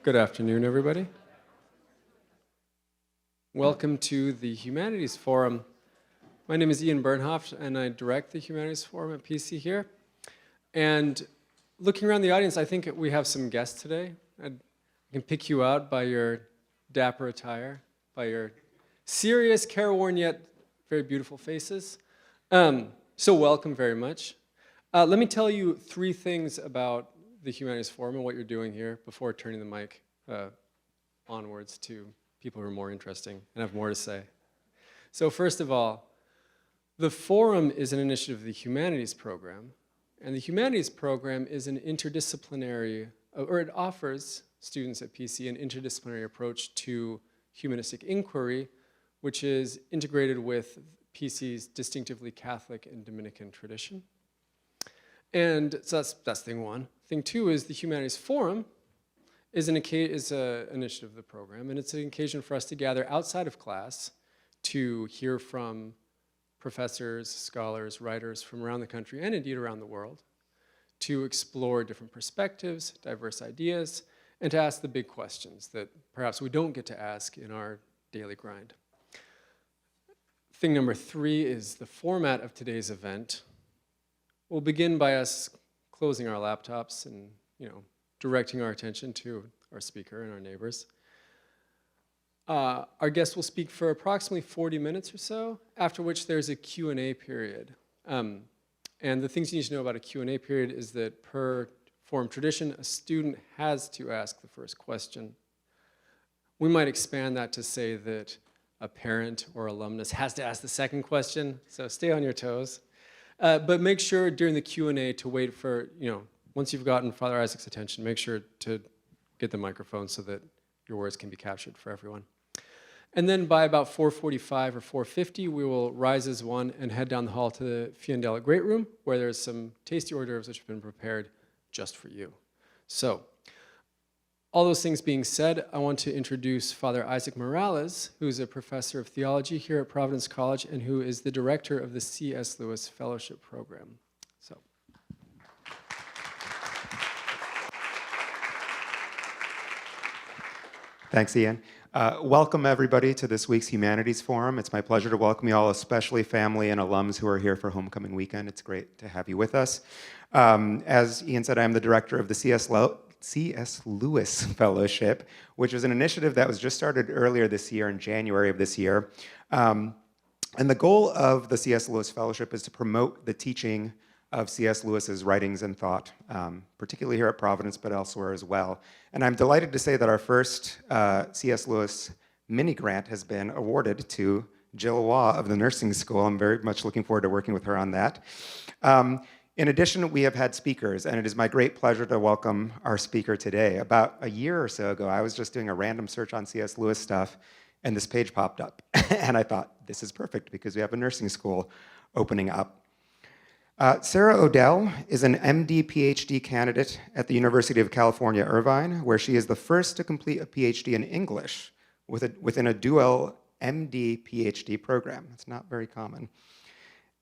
Good afternoon, everybody. Welcome to the Humanities Forum. My name is Ian Bernhoft, and I direct the Humanities Forum at PC here. And looking around the audience, I think we have some guests today. I can pick you out by your dapper attire, by your serious, careworn yet very beautiful faces. So welcome very much. Let me tell you three things about the Humanities Forum and what you're doing here before turning the mic onwards to people who are more interesting and have more to say. So first of all, the Forum is an initiative of the Humanities Program, and the Humanities Program is an interdisciplinary, or it offers students at PC an interdisciplinary approach to humanistic inquiry, which is integrated with PC's distinctively Catholic and Dominican tradition. And so that's thing one. Thing two is the Humanities Forum is an initiative of the program, and it's an occasion for us to gather outside of class to hear from professors, scholars, writers from around the country, and indeed around the world, to explore different perspectives, diverse ideas, and to ask the big questions that perhaps we don't get to ask in our daily grind. Thing number three is the format of today's event. We'll begin by us closing our laptops and, directing our attention to our speaker and our neighbors. Our guest will speak for approximately 40 minutes or so, after which there's a Q&A period. And the things you need to know about a Q&A period is that per forum tradition, a student has to ask the first question. We might expand that to say that a parent or alumnus has to ask the second question, so stay on your toes. But make sure during the Q&A to wait for, once you've gotten Father Isaac's attention, make sure to get the microphone so that your words can be captured for everyone. And then by about 4:45 or 4:50, we will rise as one and head down the hall to the Fiandela Great Room, where there's some tasty hors d'oeuvres which have been prepared just for you. So, all those things being said, I want to introduce Father Isaac Morales, who's a professor of theology here at Providence College and who is the director of the C.S. Lewis Fellowship Program. So. Thanks, Ian. Welcome, everybody, to this week's Humanities Forum. It's my pleasure to welcome you all, especially family and alums who are here for homecoming weekend. It's great to have you with us. As Ian said, I am the director of the C.S. Lewis Fellowship, which is an initiative that was just started earlier this year, in January of this year. And the goal of the C.S. Lewis Fellowship is to promote the teaching of C.S. Lewis's writings and thought, particularly here at Providence, but elsewhere as well. And I'm delighted to say that our first C.S. Lewis mini grant has been awarded to Jill Waugh of the nursing school. I'm very much looking forward to working with her on that. In addition, we have had speakers, and it is my great pleasure to welcome our speaker today. About a year or so ago, I was just doing a random search on C.S. Lewis stuff, and this page popped up. And I thought, this is perfect, because we have a nursing school opening up. Sarah Odell is an M.D. Ph.D. candidate at the University of California, Irvine, where she is the first to complete a Ph.D. in English within a dual M.D. Ph.D. program. It's not very common.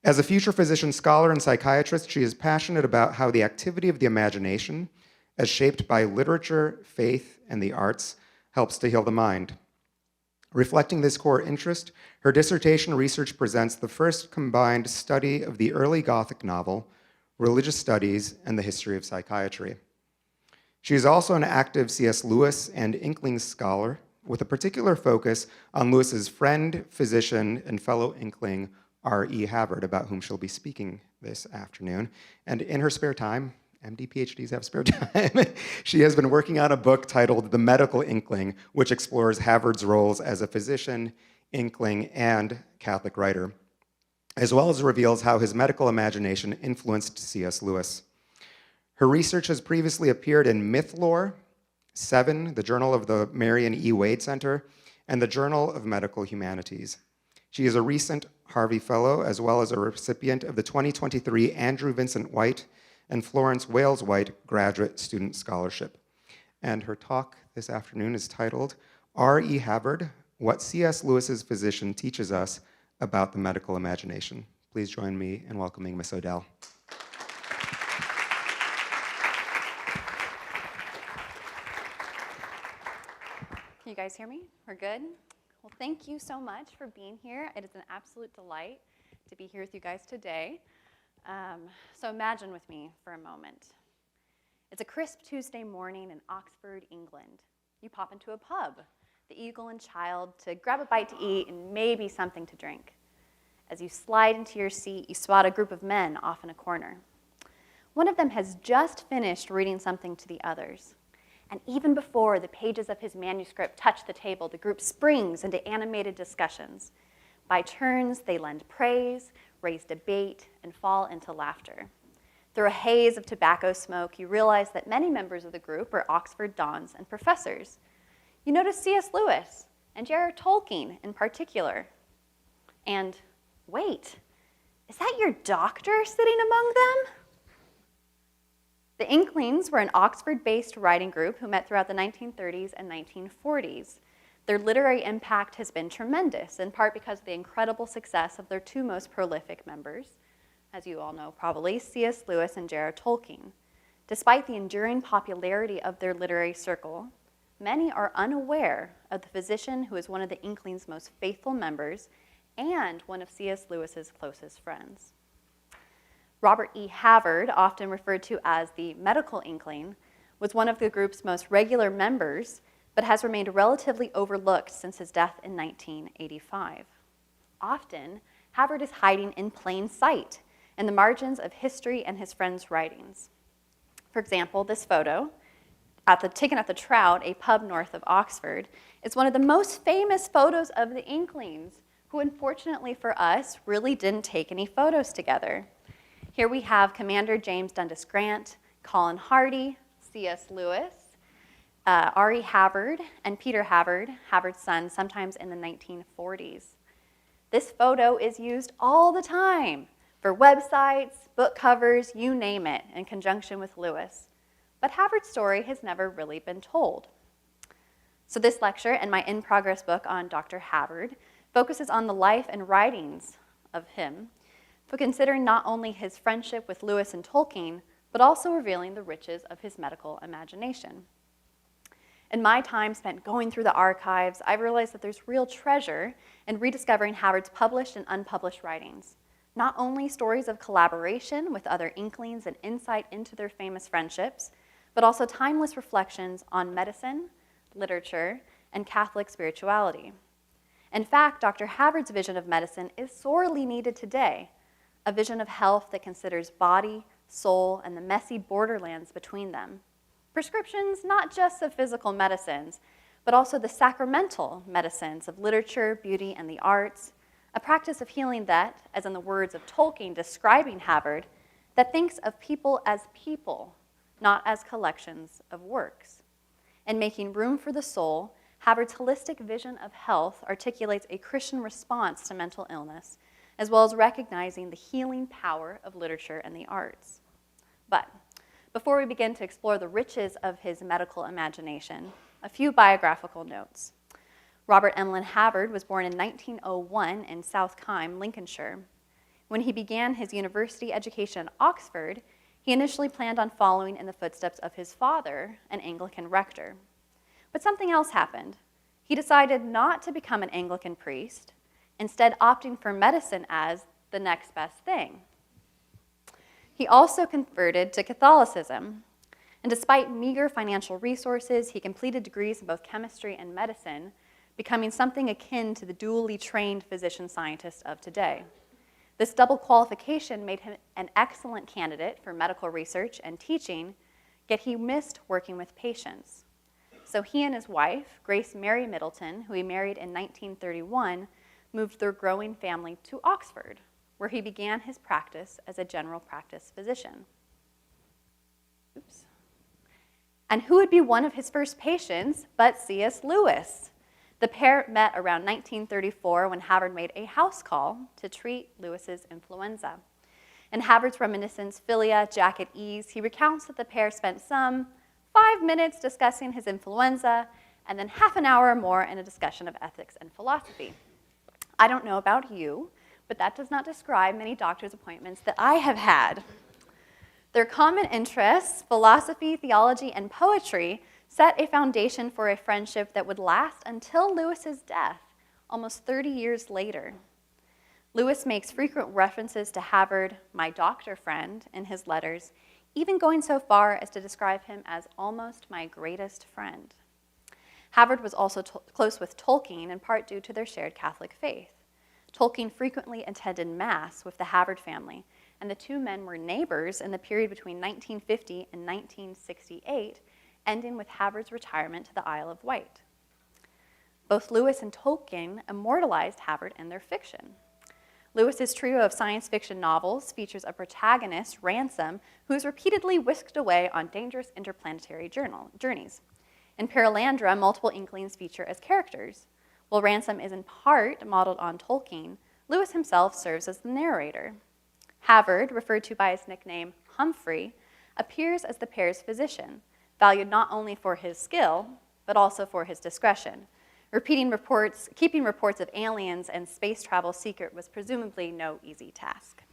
As a future physician, scholar, and psychiatrist, she is passionate about how the activity of the imagination, as shaped by literature, faith, and the arts, helps to heal the mind. Reflecting this core interest, her dissertation research presents the first combined study of the early Gothic novel, religious studies, and the history of psychiatry. She is also an active C.S. Lewis and Inklings scholar, with a particular focus on Lewis's friend, physician, and fellow Inkling R.E. Havard, about whom she'll be speaking this afternoon. And in her spare time, M.D. Ph.D.s have spare time, she has been working on a book titled The Medical Inkling, which explores Havard's roles as a physician, Inkling, and Catholic writer, as well as reveals how his medical imagination influenced C.S. Lewis. Her research has previously appeared in Mythlore, 7, the Journal of the Marion E. Center, and the Journal of Medical Humanities. She is a recent Harvey Fellow, as well as a recipient of the 2023 Andrew Vincent White and Florence Wales White Graduate Student Scholarship. And her talk this afternoon is titled, R.E. Havard, What C.S. Lewis's Physician Teaches Us About the Medical Imagination. Please join me in welcoming Ms. Odell. guys hear me? We're good? Well, thank you so much for being here. It is an absolute delight to be here with you guys today. So imagine with me for a moment. It's a crisp Tuesday morning in Oxford, England. You pop into a pub, the Eagle and Child, to grab a bite to eat and maybe something to drink. As you slide into your seat, you spot a group of men off in a corner. One of them has just finished reading something to the others. And even before the pages of his manuscript touch the table, the group springs into animated discussions. By turns, they lend praise, raise debate, and fall into laughter. Through a haze of tobacco smoke, you realize that many members of the group are Oxford dons and professors. You notice C.S. Lewis and J.R.R. Tolkien in particular. And wait, is that your doctor sitting among them? The Inklings were an Oxford-based writing group who met throughout the 1930s and 1940s. Their literary impact has been tremendous, in part because of the incredible success of their two most prolific members, as you all know probably, C.S. Lewis and J.R.R. Tolkien. Despite the enduring popularity of their literary circle, many are unaware of the physician who is one of the Inklings' most faithful members and one of C.S. Lewis's closest friends. Robert E. Havard, often referred to as the Medical Inkling, was one of the group's most regular members, but has remained relatively overlooked since his death in 1985. Often, Havard is hiding in plain sight in the margins of history and his friends' writings. For example, this photo, taken at the Trout, a pub north of Oxford, is one of the most famous photos of the Inklings, who unfortunately for us really didn't take any photos together. Here we have Commander James Dundas Grant, Colin Hardy, C.S. Lewis, R.E. Havard, and Peter Havard, Havard's son, sometimes in the 1940s. This photo is used all the time for websites, book covers, you name it, in conjunction with Lewis. But Havard's story has never really been told. So this lecture and my in-progress book on Dr. Havard focuses on the life and writings of him, but considering not only his friendship with Lewis and Tolkien, but also revealing the riches of his medical imagination. In my time spent going through the archives, I've realized that there's real treasure in rediscovering Havard's published and unpublished writings. Not only stories of collaboration with other Inklings and insight into their famous friendships, but also timeless reflections on medicine, literature, and Catholic spirituality. In fact, Dr. Havard's vision of medicine is sorely needed today, a vision of health that considers body, soul, and the messy borderlands between them. Prescriptions not just of physical medicines, but also the sacramental medicines of literature, beauty, and the arts, a practice of healing that, as in the words of Tolkien describing Havard, that thinks of people as people, not as collections of works. In making room for the soul, Havard's holistic vision of health articulates a Christian response to mental illness, as well as recognizing the healing power of literature and the arts. But before we begin to explore the riches of his medical imagination, a few biographical notes. Robert Emlyn Havard was born in 1901 in South Kime, Lincolnshire. When he began his university education at Oxford, he initially planned on following in the footsteps of his father, an Anglican rector. But something else happened. He decided not to become an Anglican priest, instead opting for medicine as the next best thing. He also converted to Catholicism, and despite meager financial resources, he completed degrees in both chemistry and medicine, becoming something akin to the dually trained physician-scientist of today. This double qualification made him an excellent candidate for medical research and teaching, yet he missed working with patients. So he and his wife, Grace Mary Middleton, who he married in 1931, moved their growing family to Oxford, where he began his practice as a general practice physician. Oops. And who would be one of his first patients but C.S. Lewis? The pair met around 1934 when Havard made a house call to treat Lewis's influenza. In Havard's reminiscence, Philia, Jack at Ease, he recounts that the pair spent some 5 minutes discussing his influenza and then half an hour or more in a discussion of ethics and philosophy. I don't know about you, but that does not describe many doctor's appointments that I have had. Their common interests, philosophy, theology, and poetry, set a foundation for a friendship that would last until Lewis's death, almost 30 years later. Lewis makes frequent references to Havard, my doctor friend, in his letters, even going so far as to describe him as almost my greatest friend. Havard was also close with Tolkien, in part due to their shared Catholic faith. Tolkien frequently attended Mass with the Havard family, and the two men were neighbors in the period between 1950 and 1968, ending with Havard's retirement to the Isle of Wight. Both Lewis and Tolkien immortalized Havard in their fiction. Lewis's trio of science fiction novels features a protagonist, Ransom, who is repeatedly whisked away on dangerous interplanetary journeys. In Perelandra, multiple Inklings feature as characters. While Ransom is in part modeled on Tolkien, Lewis himself serves as the narrator. Havard, referred to by his nickname Humphrey, appears as the pair's physician, valued not only for his skill, but also for his discretion. Keeping reports of aliens and space travel secret was presumably no easy task.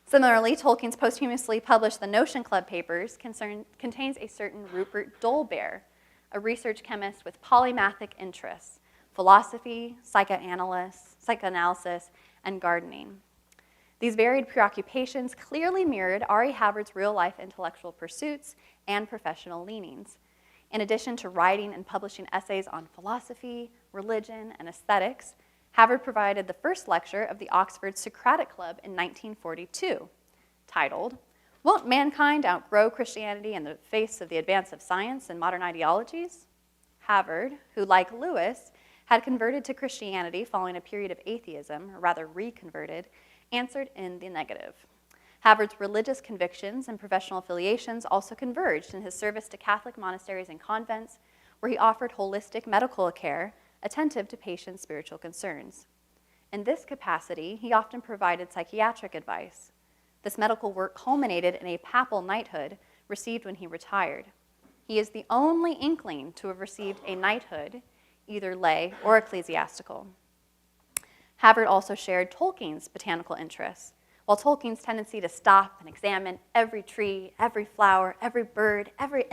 Similarly, Tolkien's posthumously published The Notion Club papers contains a certain Rupert Dolbear, a research chemist with polymathic interests, philosophy, psychoanalysis, and gardening. These varied preoccupations clearly mirrored R.E. Havard's real-life intellectual pursuits and professional leanings. In addition to writing and publishing essays on philosophy, religion, and aesthetics, Havard provided the first lecture of the Oxford Socratic Club in 1942, titled, "Won't Mankind Outgrow Christianity in the Face of the Advance of Science and Modern Ideologies?" Havard, who, like Lewis, had converted to Christianity following a period of atheism, or rather reconverted, answered in the negative. Havard's religious convictions and professional affiliations also converged in his service to Catholic monasteries and convents, where he offered holistic medical care, attentive to patients' spiritual concerns. In this capacity, he often provided psychiatric advice. This medical work culminated in a papal knighthood received when he retired. He is the only Inkling to have received a knighthood, either lay or ecclesiastical. Havard also shared Tolkien's botanical interests. While Tolkien's tendency to stop and examine every tree, every flower, every bird, every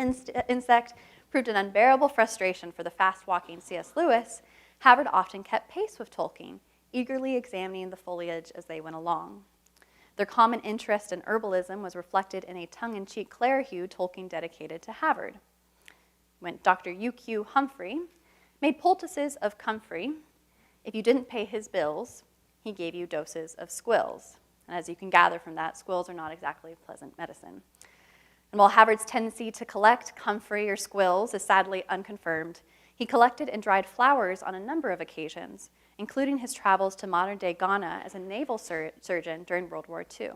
insect proved an unbearable frustration for the fast-walking C.S. Lewis, Havard often kept pace with Tolkien, eagerly examining the foliage as they went along. Their common interest in herbalism was reflected in a tongue-in-cheek clarihue Tolkien dedicated to Havard. When Dr. U.Q. Humphrey made poultices of comfrey, if you didn't pay his bills, he gave you doses of squills. And as you can gather from that, squills are not exactly pleasant medicine. And while Havard's tendency to collect comfrey or squills is sadly unconfirmed, he collected and dried flowers on a number of occasions, including his travels to modern-day Ghana as a naval surgeon during World War II.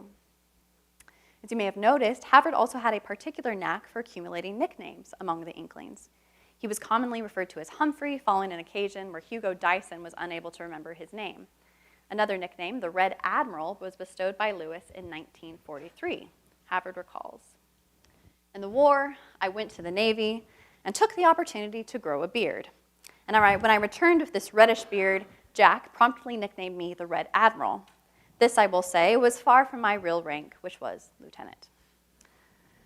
As you may have noticed, Havard also had a particular knack for accumulating nicknames among the Inklings. He was commonly referred to as Humphrey, following an occasion where Hugo Dyson was unable to remember his name. Another nickname, the Red Admiral, was bestowed by Lewis in 1943, Havard recalls. In the war, I went to the Navy and took the opportunity to grow a beard. And when I returned with this reddish beard, Jack promptly nicknamed me the Red Admiral. This, I will say, was far from my real rank, which was lieutenant.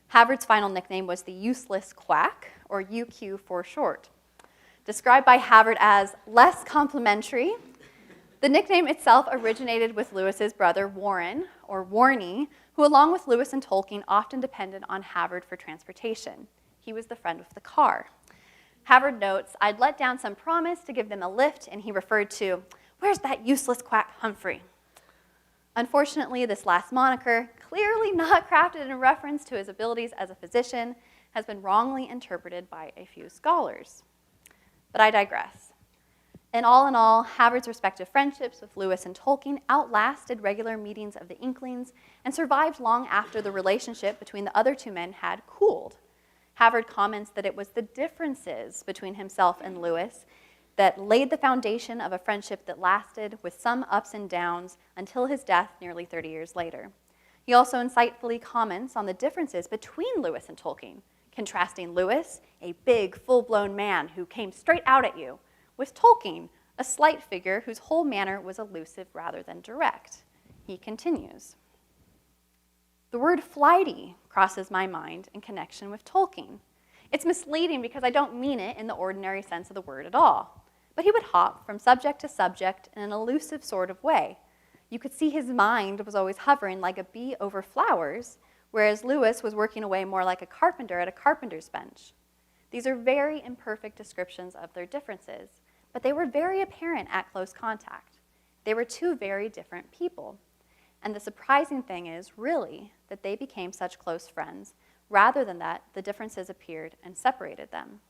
Havard's final nickname was the Useless Quack, or UQ for short. Described by Havard as less complimentary, the nickname itself originated with Lewis's brother Warren, or Warnie, who along with Lewis and Tolkien often depended on Havard for transportation. He was the friend with the car. Havard notes, "I'd let down some promise to give them a lift, and he referred to, 'Where's that useless quack Humphrey?'" Unfortunately, this last moniker, clearly not crafted in reference to his abilities as a physician, has been wrongly interpreted by a few scholars. But I digress. In all, Havard's respective friendships with Lewis and Tolkien outlasted regular meetings of the Inklings and survived long after the relationship between the other two men had cooled. Havard comments that it was the differences between himself and Lewis that laid the foundation of a friendship that lasted with some ups and downs until his death nearly 30 years later. He also insightfully comments on the differences between Lewis and Tolkien, contrasting Lewis, a big, full-blown man who came straight out at you, with Tolkien, a slight figure whose whole manner was elusive rather than direct. He continues, "The word flighty crosses my mind in connection with Tolkien. It's misleading because I don't mean it in the ordinary sense of the word at all. But he would hop from subject to subject in an elusive sort of way. You could see his mind was always hovering like a bee over flowers, whereas Lewis was working away more like a carpenter at a carpenter's bench. These are very imperfect descriptions of their differences, but they were very apparent at close contact. They were two very different people. And the surprising thing is, really, that they became such close friends, rather than that the differences appeared and separated them.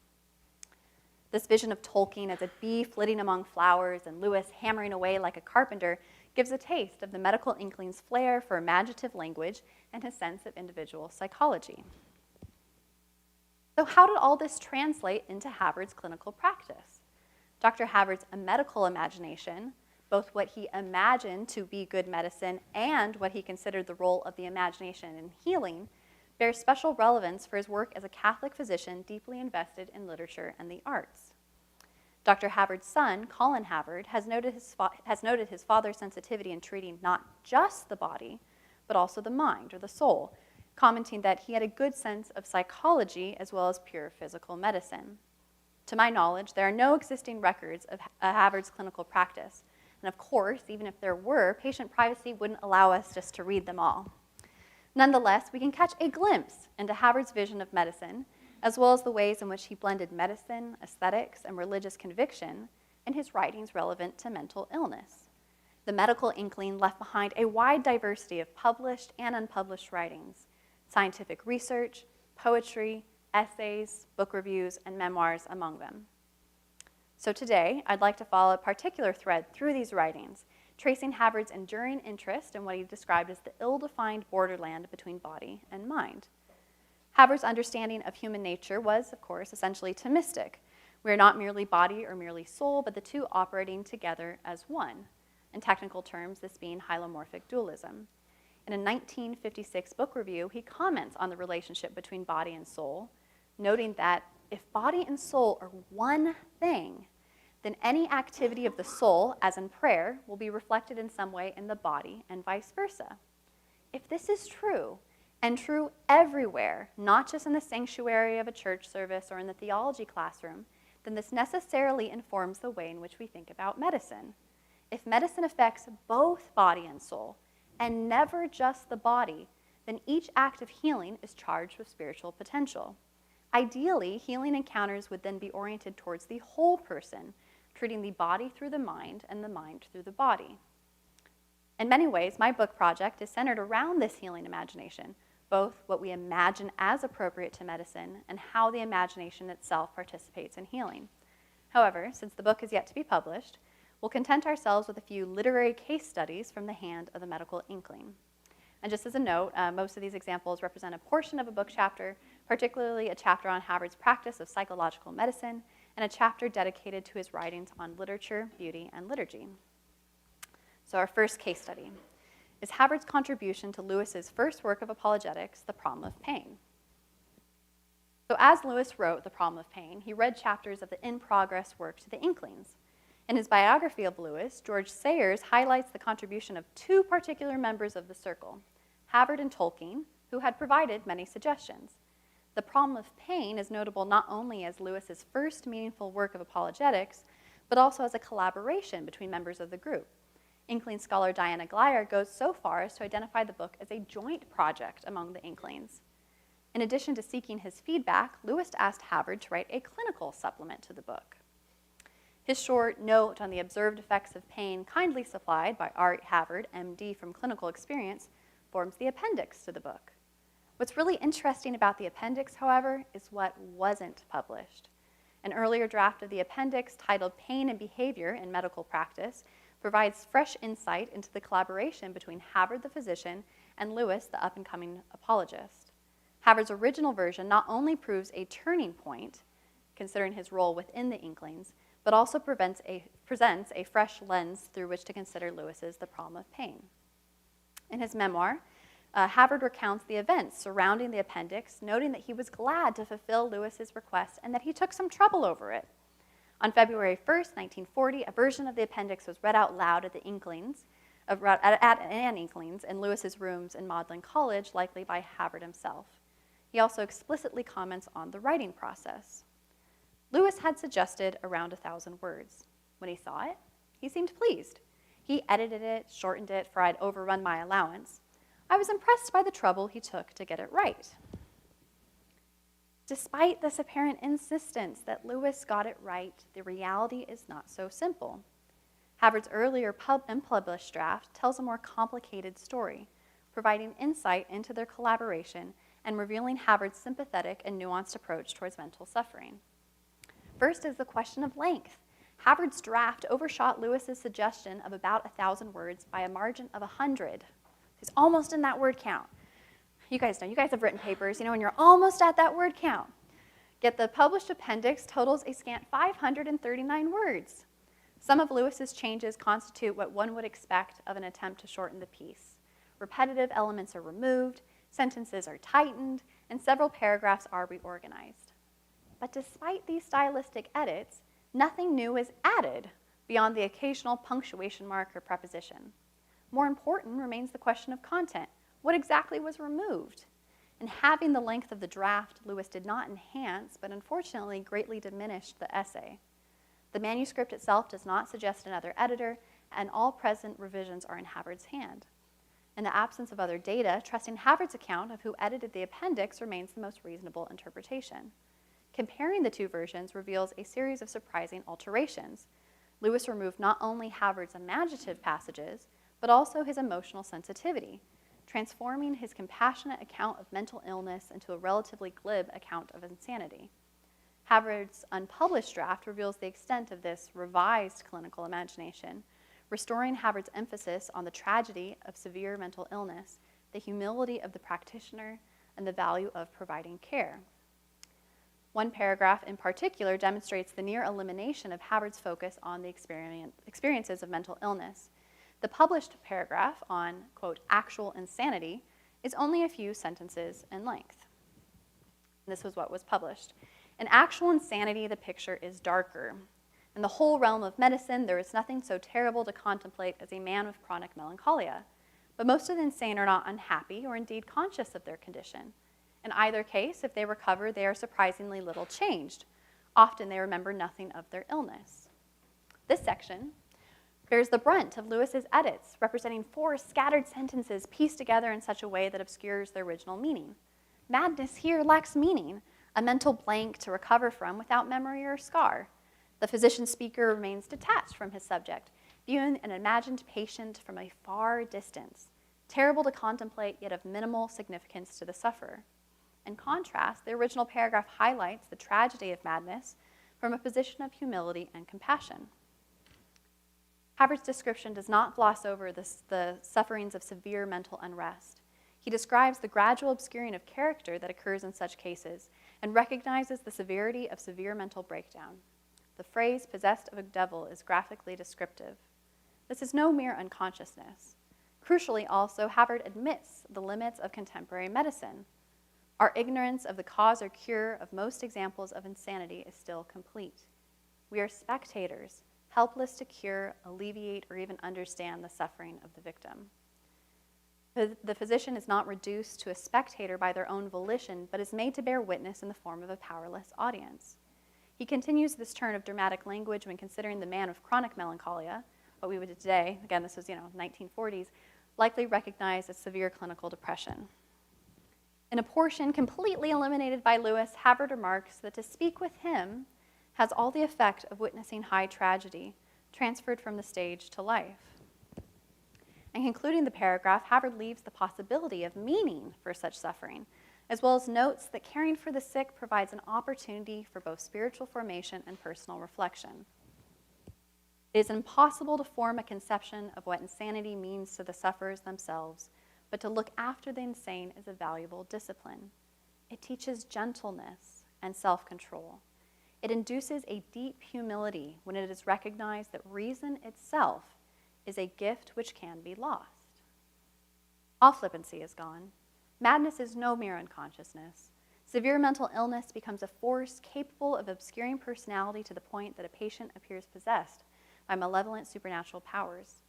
This vision of Tolkien as a bee flitting among flowers and Lewis hammering away like a carpenter gives a taste of the medical Inkling's flair for imaginative language and his sense of individual psychology. So how did all this translate into Havard's clinical practice? Dr. Havard's medical imagination, both what he imagined to be good medicine and what he considered the role of the imagination in healing, bears special relevance for his work as a Catholic physician deeply invested in literature and the arts. Dr. Havard's son, Colin Havard, has noted his father's sensitivity in treating not just the body, but also the mind or the soul, commenting that he had a good sense of psychology as well as pure physical medicine. To my knowledge, there are no existing records of Havard's clinical practice. And of course, even if there were, patient privacy wouldn't allow us just to read them all. Nonetheless, we can catch a glimpse into Havard's vision of medicine, as well as the ways in which he blended medicine, aesthetics, and religious conviction in his writings relevant to mental illness. The Medical Inkling left behind a wide diversity of published and unpublished writings, scientific research, poetry, essays, book reviews, and memoirs among them. So today, I'd like to follow a particular thread through these writings, tracing Havard's enduring interest in what he described as the ill-defined borderland between body and mind. Havard's understanding of human nature was, of course, essentially Thomistic. We are not merely body or merely soul, but the two operating together as one. In technical terms, this being hylomorphic dualism. In a 1956 book review, he comments on the relationship between body and soul, noting that if body and soul are one thing, then any activity of the soul, as in prayer, will be reflected in some way in the body and vice versa. If this is true, and true everywhere, not just in the sanctuary of a church service or in the theology classroom, then this necessarily informs the way in which we think about medicine. If medicine affects both body and soul, and never just the body, then each act of healing is charged with spiritual potential. Ideally, healing encounters would then be oriented towards the whole person, treating the body through the mind and the mind through the body. In many ways, my book project is centered around this healing imagination, both what we imagine as appropriate to medicine and how the imagination itself participates in healing. However, since the book is yet to be published, we'll content ourselves with a few literary case studies from the hand of the Medical Inkling. And just as a note, most of these examples represent a portion of a book chapter, particularly a chapter on Havard's practice of psychological medicine and a chapter dedicated to his writings on literature, beauty, and liturgy. So our first case study is Havard's contribution to Lewis's first work of apologetics, The Problem of Pain. So as Lewis wrote The Problem of Pain, he read chapters of the in-progress work to the Inklings. In his biography of Lewis, George Sayers highlights the contribution of two particular members of the circle, Havard and Tolkien, who had provided many suggestions. The Problem of Pain is notable not only as Lewis's first meaningful work of apologetics, but also as a collaboration between members of the group. Inkling scholar Diana Glyer goes so far as to identify the book as a joint project among the Inklings. In addition to seeking his feedback, Lewis asked Havard to write a clinical supplement to the book. His short note on the observed effects of pain, kindly supplied by R.E. Havard, M.D. from clinical experience, forms the appendix to the book. What's really interesting about the appendix, however, is what wasn't published. An earlier draft of the appendix, titled Pain and Behavior in Medical Practice, provides fresh insight into the collaboration between Havard the physician and Lewis the up-and-coming apologist. Havard's original version not only proves a turning point, considering his role within the Inklings, but also presents a fresh lens through which to consider Lewis's The Problem of Pain. In his memoir, Havard recounts the events surrounding the appendix, noting that he was glad to fulfill Lewis's request and that he took some trouble over it. On February 1st, 1940, a version of the appendix was read out loud at the Inklings, at an Inklings in Lewis's rooms in Magdalen College, likely by Havard himself. He also explicitly comments on the writing process. Lewis had suggested around 1,000 words. When he saw it, he seemed pleased. He edited it, shortened it, for I'd overrun my allowance. I was impressed by the trouble he took to get it right. Despite this apparent insistence that Lewis got it right, the reality is not so simple. Havard's earlier unpublished draft tells a more complicated story, providing insight into their collaboration and revealing Havard's sympathetic and nuanced approach towards mental suffering. First is the question of length. Havard's draft overshot Lewis's suggestion of about 1,000 words by a margin of 100. He's almost in that word count. You guys know, you guys have written papers, when you're almost at that word count. Yet the published appendix totals a scant 539 words. Some of Lewis's changes constitute what one would expect of an attempt to shorten the piece. Repetitive elements are removed, sentences are tightened, and several paragraphs are reorganized. But despite these stylistic edits, nothing new is added beyond the occasional punctuation mark or preposition. More important remains the question of content. What exactly was removed? In having the length of the draft, Lewis did not enhance, but unfortunately greatly diminished the essay. The manuscript itself does not suggest another editor, and all present revisions are in Havard's hand. In the absence of other data, trusting Havard's account of who edited the appendix remains the most reasonable interpretation. Comparing the two versions reveals a series of surprising alterations. Lewis removed not only Havard's imaginative passages, but also his emotional sensitivity, transforming his compassionate account of mental illness into a relatively glib account of insanity. Havard's unpublished draft reveals the extent of this revised clinical imagination, restoring Havard's emphasis on the tragedy of severe mental illness, the humility of the practitioner, and the value of providing care. One paragraph in particular demonstrates the near elimination of Havard's focus on the experiences of mental illness. The published paragraph on, quote, actual insanity is only a few sentences in length. This was what was published. In actual insanity, the picture is darker. In the whole realm of medicine, there is nothing so terrible to contemplate as a man with chronic melancholia. But most of the insane are not unhappy or indeed conscious of their condition. In either case, if they recover, they are surprisingly little changed. Often they remember nothing of their illness. This section bears the brunt of Lewis's edits, representing 4 scattered sentences pieced together in such a way that obscures their original meaning. Madness here lacks meaning, a mental blank to recover from without memory or scar. The physician-speaker remains detached from his subject, viewing an imagined patient from a far distance, terrible to contemplate yet of minimal significance to the sufferer. In contrast, the original paragraph highlights the tragedy of madness from a position of humility and compassion. Havard's description does not gloss over the sufferings of severe mental unrest. He describes the gradual obscuring of character that occurs in such cases and recognizes the severity of severe mental breakdown. The phrase possessed of a devil is graphically descriptive. This is no mere unconsciousness. Crucially also, Havard admits the limits of contemporary medicine. Our ignorance of the cause or cure of most examples of insanity is still complete. We are spectators, helpless to cure, alleviate, or even understand the suffering of the victim. The physician is not reduced to a spectator by their own volition, but is made to bear witness in the form of a powerless audience. He continues this turn of dramatic language when considering the man with chronic melancholia, what we would today, again, this was 1940s, likely recognize as severe clinical depression. In a portion completely eliminated by Lewis, Havard remarks that to speak with him has all the effect of witnessing high tragedy, transferred from the stage to life. And concluding the paragraph, Havard leaves the possibility of meaning for such suffering, as well as notes that caring for the sick provides an opportunity for both spiritual formation and personal reflection. It is impossible to form a conception of what insanity means to the sufferers themselves, but to look after the insane is a valuable discipline. It teaches gentleness and self-control. It induces a deep humility when it is recognized that reason itself is a gift which can be lost. All flippancy is gone. Madness is no mere unconsciousness. Severe mental illness becomes a force capable of obscuring personality to the point that a patient appears possessed by malevolent supernatural powers.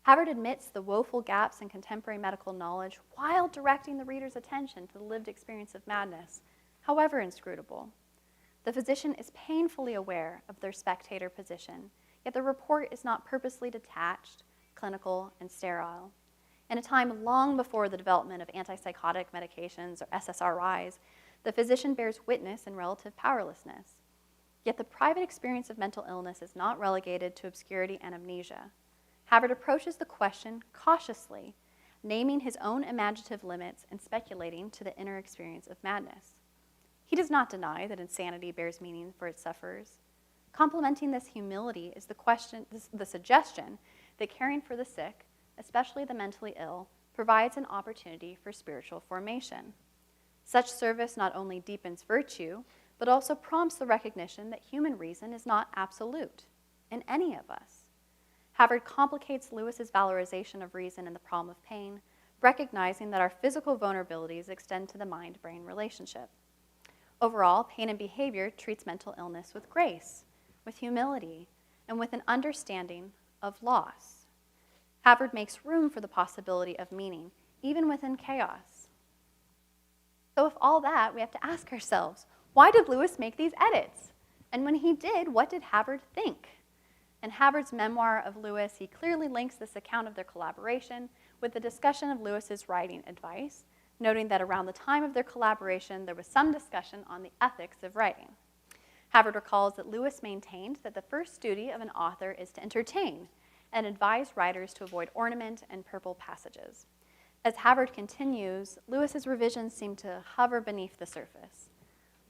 Havard admits the woeful gaps in contemporary medical knowledge while directing the reader's attention to the lived experience of madness, however inscrutable. The physician is painfully aware of their spectator position, yet the report is not purposely detached, clinical, and sterile. In a time long before the development of antipsychotic medications or SSRIs, the physician bears witness in relative powerlessness. Yet the private experience of mental illness is not relegated to obscurity and amnesia. Havard approaches the question cautiously, naming his own imaginative limits and speculating to the inner experience of madness. He does not deny that insanity bears meaning for its sufferers. Complementing this humility is the suggestion that caring for the sick, especially the mentally ill, provides an opportunity for spiritual formation. Such service not only deepens virtue, but also prompts the recognition that human reason is not absolute in any of us. Havard complicates Lewis's valorization of reason in the problem of pain, recognizing that our physical vulnerabilities extend to the mind-brain relationship. Overall, Pain and Behavior treats mental illness with grace, with humility, and with an understanding of loss. Havard makes room for the possibility of meaning, even within chaos. So with all that, we have to ask ourselves, why did Lewis make these edits? And when he did, what did Havard think? In Havard's memoir of Lewis, he clearly links this account of their collaboration with the discussion of Lewis's writing advice, noting that around the time of their collaboration, there was some discussion on the ethics of writing. Havard recalls that Lewis maintained that the first duty of an author is to entertain and advise writers to avoid ornament and purple passages. As Havard continues, Lewis's revisions seem to hover beneath the surface.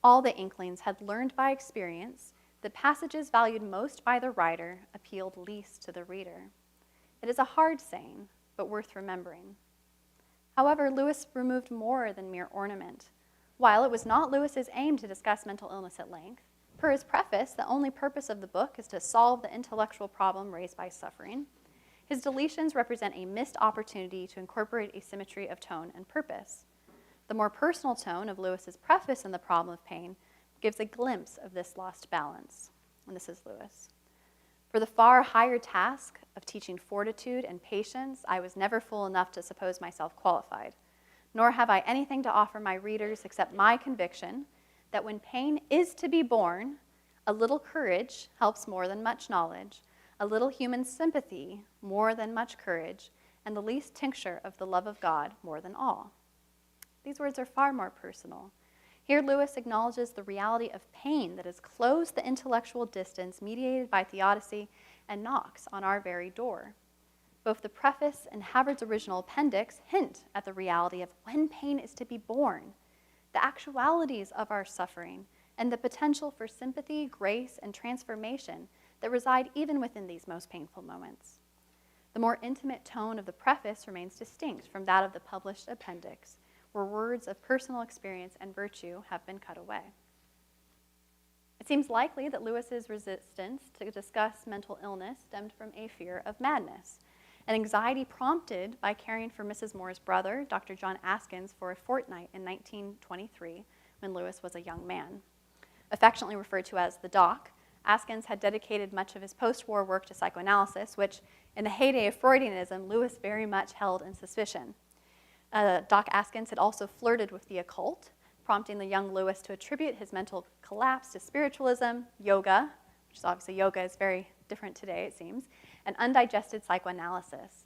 All the Inklings had learned by experience that passages valued most by the writer appealed least to the reader. It is a hard saying, but worth remembering. However, Lewis removed more than mere ornament. While it was not Lewis's aim to discuss mental illness at length, per his preface, the only purpose of the book is to solve the intellectual problem raised by suffering, his deletions represent a missed opportunity to incorporate a symmetry of tone and purpose. The more personal tone of Lewis's preface in The Problem of Pain gives a glimpse of this lost balance. And this is Lewis. For the far higher task of teaching fortitude and patience, I was never fool enough to suppose myself qualified, nor have I anything to offer my readers except my conviction that when pain is to be borne, a little courage helps more than much knowledge, a little human sympathy more than much courage, and the least tincture of the love of God more than all. These words are far more personal. Here, Lewis acknowledges the reality of pain that has closed the intellectual distance mediated by theodicy and knocks on our very door. Both the preface and Havard's original appendix hint at the reality of when pain is to be borne, the actualities of our suffering, and the potential for sympathy, grace, and transformation that reside even within these most painful moments. The more intimate tone of the preface remains distinct from that of the published appendix, where words of personal experience and virtue have been cut away. It seems likely that Lewis's resistance to discuss mental illness stemmed from a fear of madness, an anxiety prompted by caring for Mrs. Moore's brother, Dr. John Askins, for a fortnight in 1923 when Lewis was a young man. Affectionately referred to as the Doc, Askins had dedicated much of his post-war work to psychoanalysis, which in the heyday of Freudianism, Lewis very much held in suspicion. Doc Askins had also flirted with the occult, prompting the young Lewis to attribute his mental collapse to spiritualism, yoga, which is obviously yoga is very different today, it seems, and undigested psychoanalysis.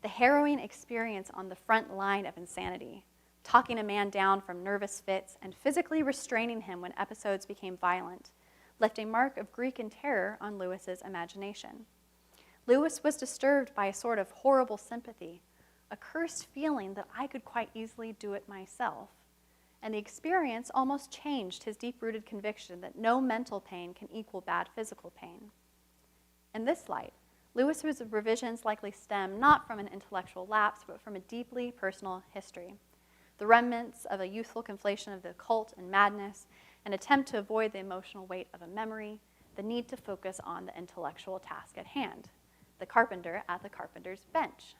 The harrowing experience on the front line of insanity, talking a man down from nervous fits and physically restraining him when episodes became violent, left a mark of Greek terror on Lewis's imagination. Lewis was disturbed by a sort of horrible sympathy, a cursed feeling that I could quite easily do it myself. And the experience almost changed his deep-rooted conviction that no mental pain can equal bad physical pain. In this light, Lewis's revisions likely stem not from an intellectual lapse, but from a deeply personal history. The remnants of a youthful conflation of the occult and madness, an attempt to avoid the emotional weight of a memory, the need to focus on the intellectual task at hand, the carpenter at the carpenter's bench.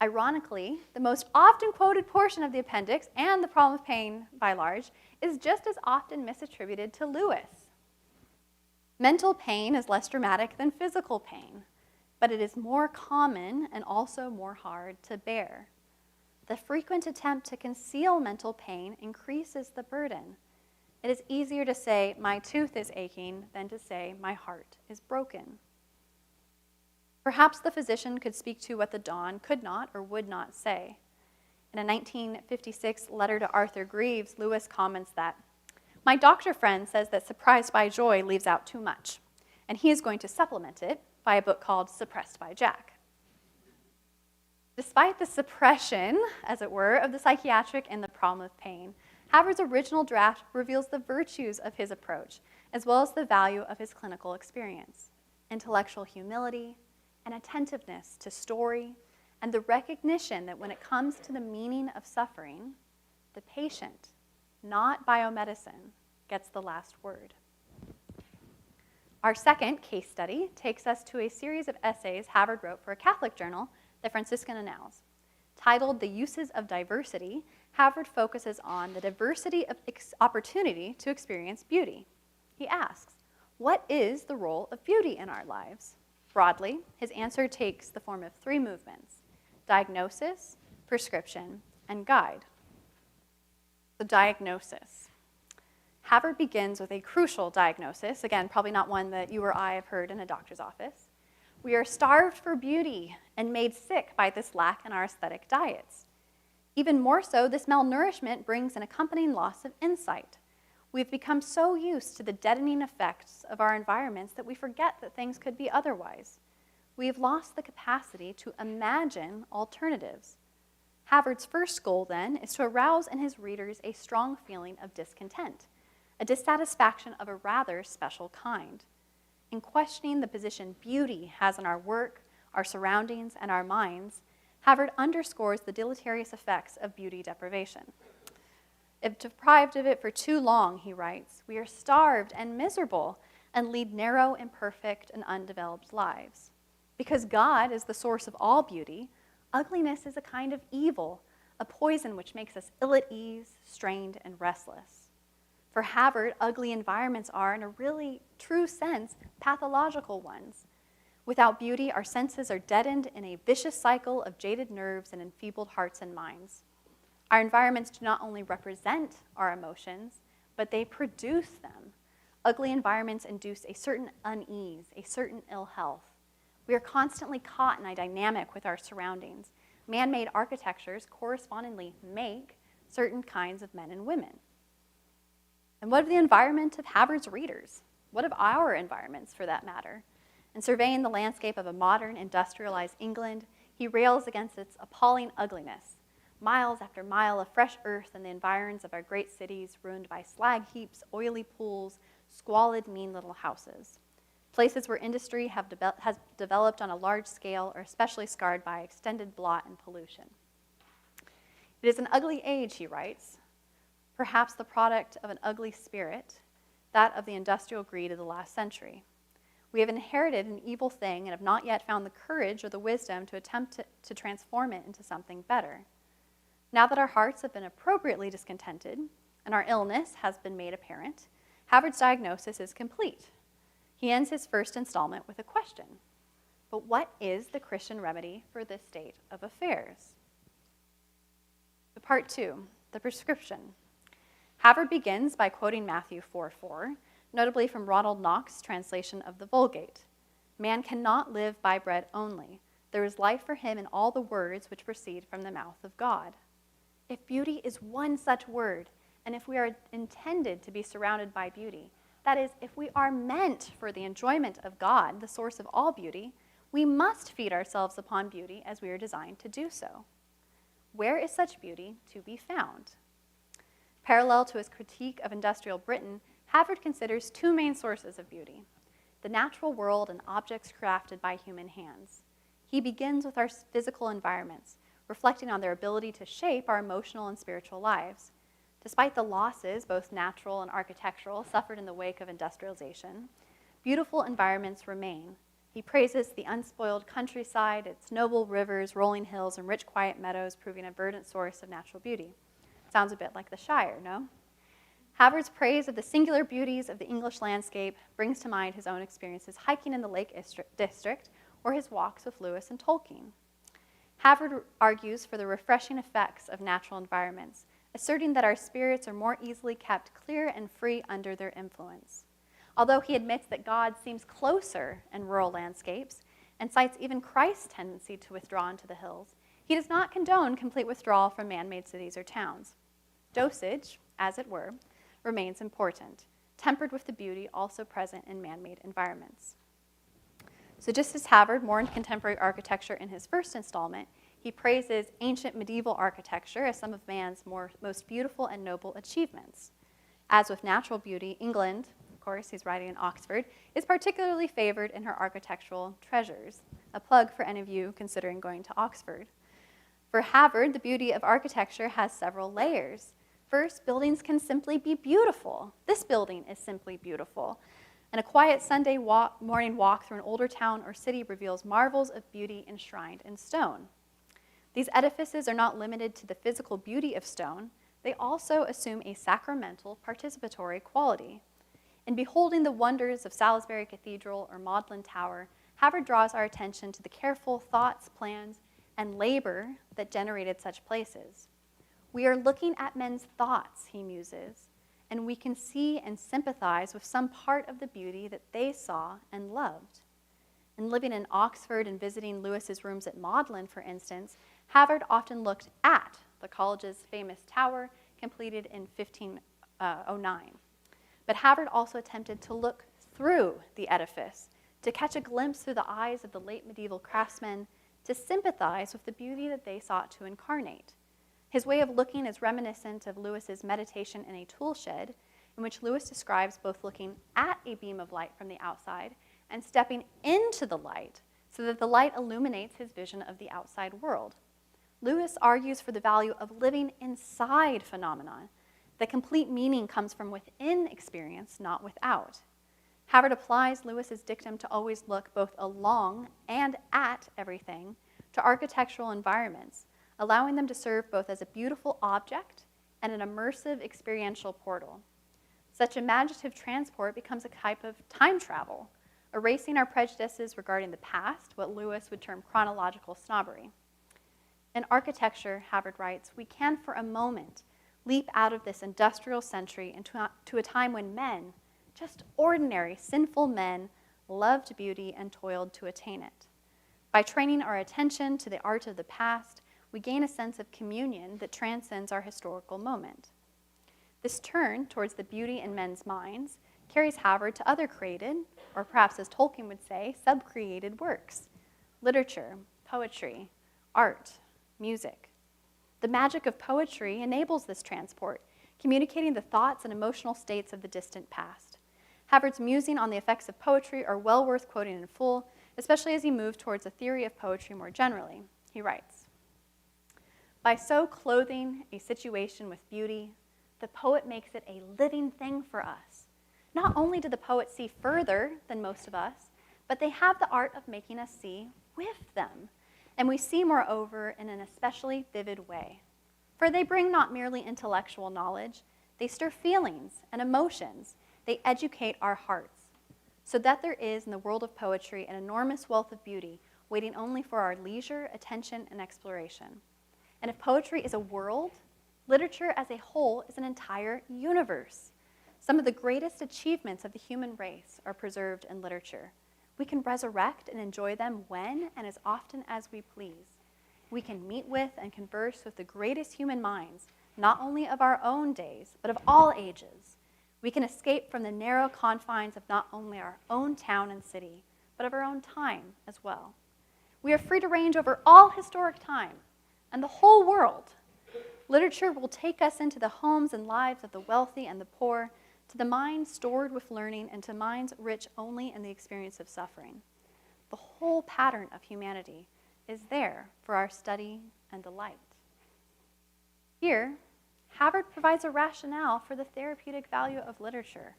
Ironically, the most often quoted portion of the appendix and The Problem of Pain, by large, is just as often misattributed to Lewis. Mental pain is less dramatic than physical pain, but it is more common and also more hard to bear. The frequent attempt to conceal mental pain increases the burden. It is easier to say, my tooth is aching, than to say, my heart is broken. Perhaps the physician could speak to what the Don could not or would not say. In a 1956 letter to Arthur Greaves, Lewis comments that, my doctor friend says that Surprised by Joy leaves out too much, and he is going to supplement it by a book called Suppressed by Jack. Despite the suppression, as it were, of the psychiatric and the problem of pain, Havard's original draft reveals the virtues of his approach, as well as the value of his clinical experience, intellectual humility, and attentiveness to story, and the recognition that when it comes to the meaning of suffering, the patient, not biomedicine, gets the last word. Our second case study takes us to a series of essays Havard wrote for a Catholic journal, the Franciscan Annals. Titled The Uses of Diversity, Havard focuses on the diversity of opportunity to experience beauty. He asks, what is the role of beauty in our lives? Broadly, his answer takes the form of three movements: diagnosis, prescription, and guide. The diagnosis. Havard begins with a crucial diagnosis, again, probably not one that you or I have heard in a doctor's office. We are starved for beauty and made sick by this lack in our aesthetic diets. Even more so, this malnourishment brings an accompanying loss of insight. We've become so used to the deadening effects of our environments that we forget that things could be otherwise. We've lost the capacity to imagine alternatives. Havard's first goal, then, is to arouse in his readers a strong feeling of discontent, a dissatisfaction of a rather special kind. In questioning the position beauty has in our work, our surroundings, and our minds, Havard underscores the deleterious effects of beauty deprivation. If deprived of it for too long, he writes, we are starved and miserable and lead narrow, imperfect, and undeveloped lives. Because God is the source of all beauty, ugliness is a kind of evil, a poison which makes us ill at ease, strained, and restless. For Havard, ugly environments are, in a really true sense, pathological ones. Without beauty, our senses are deadened in a vicious cycle of jaded nerves and enfeebled hearts and minds. Our environments do not only represent our emotions, but they produce them. Ugly environments induce a certain unease, a certain ill health. We are constantly caught in a dynamic with our surroundings. Man-made architectures correspondingly make certain kinds of men and women. And what of the environment of Havard's readers? What of our environments, for that matter? In surveying the landscape of a modern, industrialized England, he rails against its appalling ugliness. Miles after mile of fresh earth in the environs of our great cities ruined by slag heaps, oily pools, squalid, mean little houses. Places where industry has developed on a large scale are especially scarred by extended blot and pollution. It is an ugly age, he writes, perhaps the product of an ugly spirit, that of the industrial greed of the last century. We have inherited an evil thing and have not yet found the courage or the wisdom to attempt to transform it into something better. Now that our hearts have been appropriately discontented and our illness has been made apparent, Havard's diagnosis is complete. He ends his first installment with a question. But what is the Christian remedy for this state of affairs? Part 2, the prescription. Havard begins by quoting Matthew 4:4, notably from Ronald Knox's translation of the Vulgate. Man cannot live by bread only. There is life for him in all the words which proceed from the mouth of God. If beauty is one such word, and if we are intended to be surrounded by beauty, that is, if we are meant for the enjoyment of God, the source of all beauty, we must feed ourselves upon beauty as we are designed to do so. Where is such beauty to be found? Parallel to his critique of industrial Britain, Havard considers two main sources of beauty: the natural world and objects crafted by human hands. He begins with our physical environments, reflecting on their ability to shape our emotional and spiritual lives. Despite the losses, both natural and architectural, suffered in the wake of industrialization, beautiful environments remain. He praises the unspoiled countryside, its noble rivers, rolling hills, and rich, quiet meadows, proving a verdant source of natural beauty. Sounds a bit like the Shire, no? Havard's praise of the singular beauties of the English landscape brings to mind his own experiences hiking in the Lake District or his walks with Lewis and Tolkien. Havard argues for the refreshing effects of natural environments, asserting that our spirits are more easily kept clear and free under their influence. Although he admits that God seems closer in rural landscapes and cites even Christ's tendency to withdraw into the hills, he does not condone complete withdrawal from man-made cities or towns. Dosage, as it were, remains important, tempered with the beauty also present in man-made environments. So just as Havard mourned contemporary architecture in his first installment, he praises ancient medieval architecture as some of man's most beautiful and noble achievements. As with natural beauty, England, of course, he's writing in Oxford, is particularly favored in her architectural treasures. A plug for any of you considering going to Oxford. For Havard, the beauty of architecture has several layers. First, buildings can simply be beautiful. This building is simply beautiful. And a quiet Sunday morning walk through an older town or city reveals marvels of beauty enshrined in stone. These edifices are not limited to the physical beauty of stone. They also assume a sacramental, participatory quality. In beholding the wonders of Salisbury Cathedral or Magdalen Tower, Havard draws our attention to the careful thoughts, plans, and labor that generated such places. We are looking at men's thoughts, he muses, and we can see and sympathize with some part of the beauty that they saw and loved. In living in Oxford and visiting Lewis's rooms at Magdalen, for instance, Havard often looked at the college's famous tower, completed in 1509. But Havard also attempted to look through the edifice, to catch a glimpse through the eyes of the late medieval craftsmen, to sympathize with the beauty that they sought to incarnate. His way of looking is reminiscent of Lewis's meditation in a tool shed, in which Lewis describes both looking at a beam of light from the outside and stepping into the light so that the light illuminates his vision of the outside world. Lewis argues for the value of living inside phenomenon. The complete meaning comes from within experience, not without. Havard applies Lewis's dictum to always look both along and at everything to architectural environments, allowing them to serve both as a beautiful object and an immersive experiential portal. Such imaginative transport becomes a type of time travel, erasing our prejudices regarding the past, what Lewis would term chronological snobbery. In architecture, Havard writes, we can for a moment leap out of this industrial century into a time when men, just ordinary, sinful men, loved beauty and toiled to attain it. By training our attention to the art of the past, we gain a sense of communion that transcends our historical moment. This turn towards the beauty in men's minds carries Havard to other created, or perhaps as Tolkien would say, sub-created works: literature, poetry, art, music. The magic of poetry enables this transport, communicating the thoughts and emotional states of the distant past. Havard's musing on the effects of poetry are well worth quoting in full, especially as he moved towards a theory of poetry more generally. He writes, by so clothing a situation with beauty, the poet makes it a living thing for us. Not only do the poets see further than most of us, but they have the art of making us see with them. And we see, moreover, in an especially vivid way. For they bring not merely intellectual knowledge, they stir feelings and emotions. They educate our hearts, so that there is in the world of poetry an enormous wealth of beauty waiting only for our leisure, attention, and exploration. And if poetry is a world, literature as a whole is an entire universe. Some of the greatest achievements of the human race are preserved in literature. We can resurrect and enjoy them when and as often as we please. We can meet with and converse with the greatest human minds, not only of our own days, but of all ages. We can escape from the narrow confines of not only our own town and city, but of our own time as well. We are free to range over all historic time and the whole world. Literature will take us into the homes and lives of the wealthy and the poor, to the minds stored with learning, and to minds rich only in the experience of suffering. The whole pattern of humanity is there for our study and delight. Here, Havard provides a rationale for the therapeutic value of literature.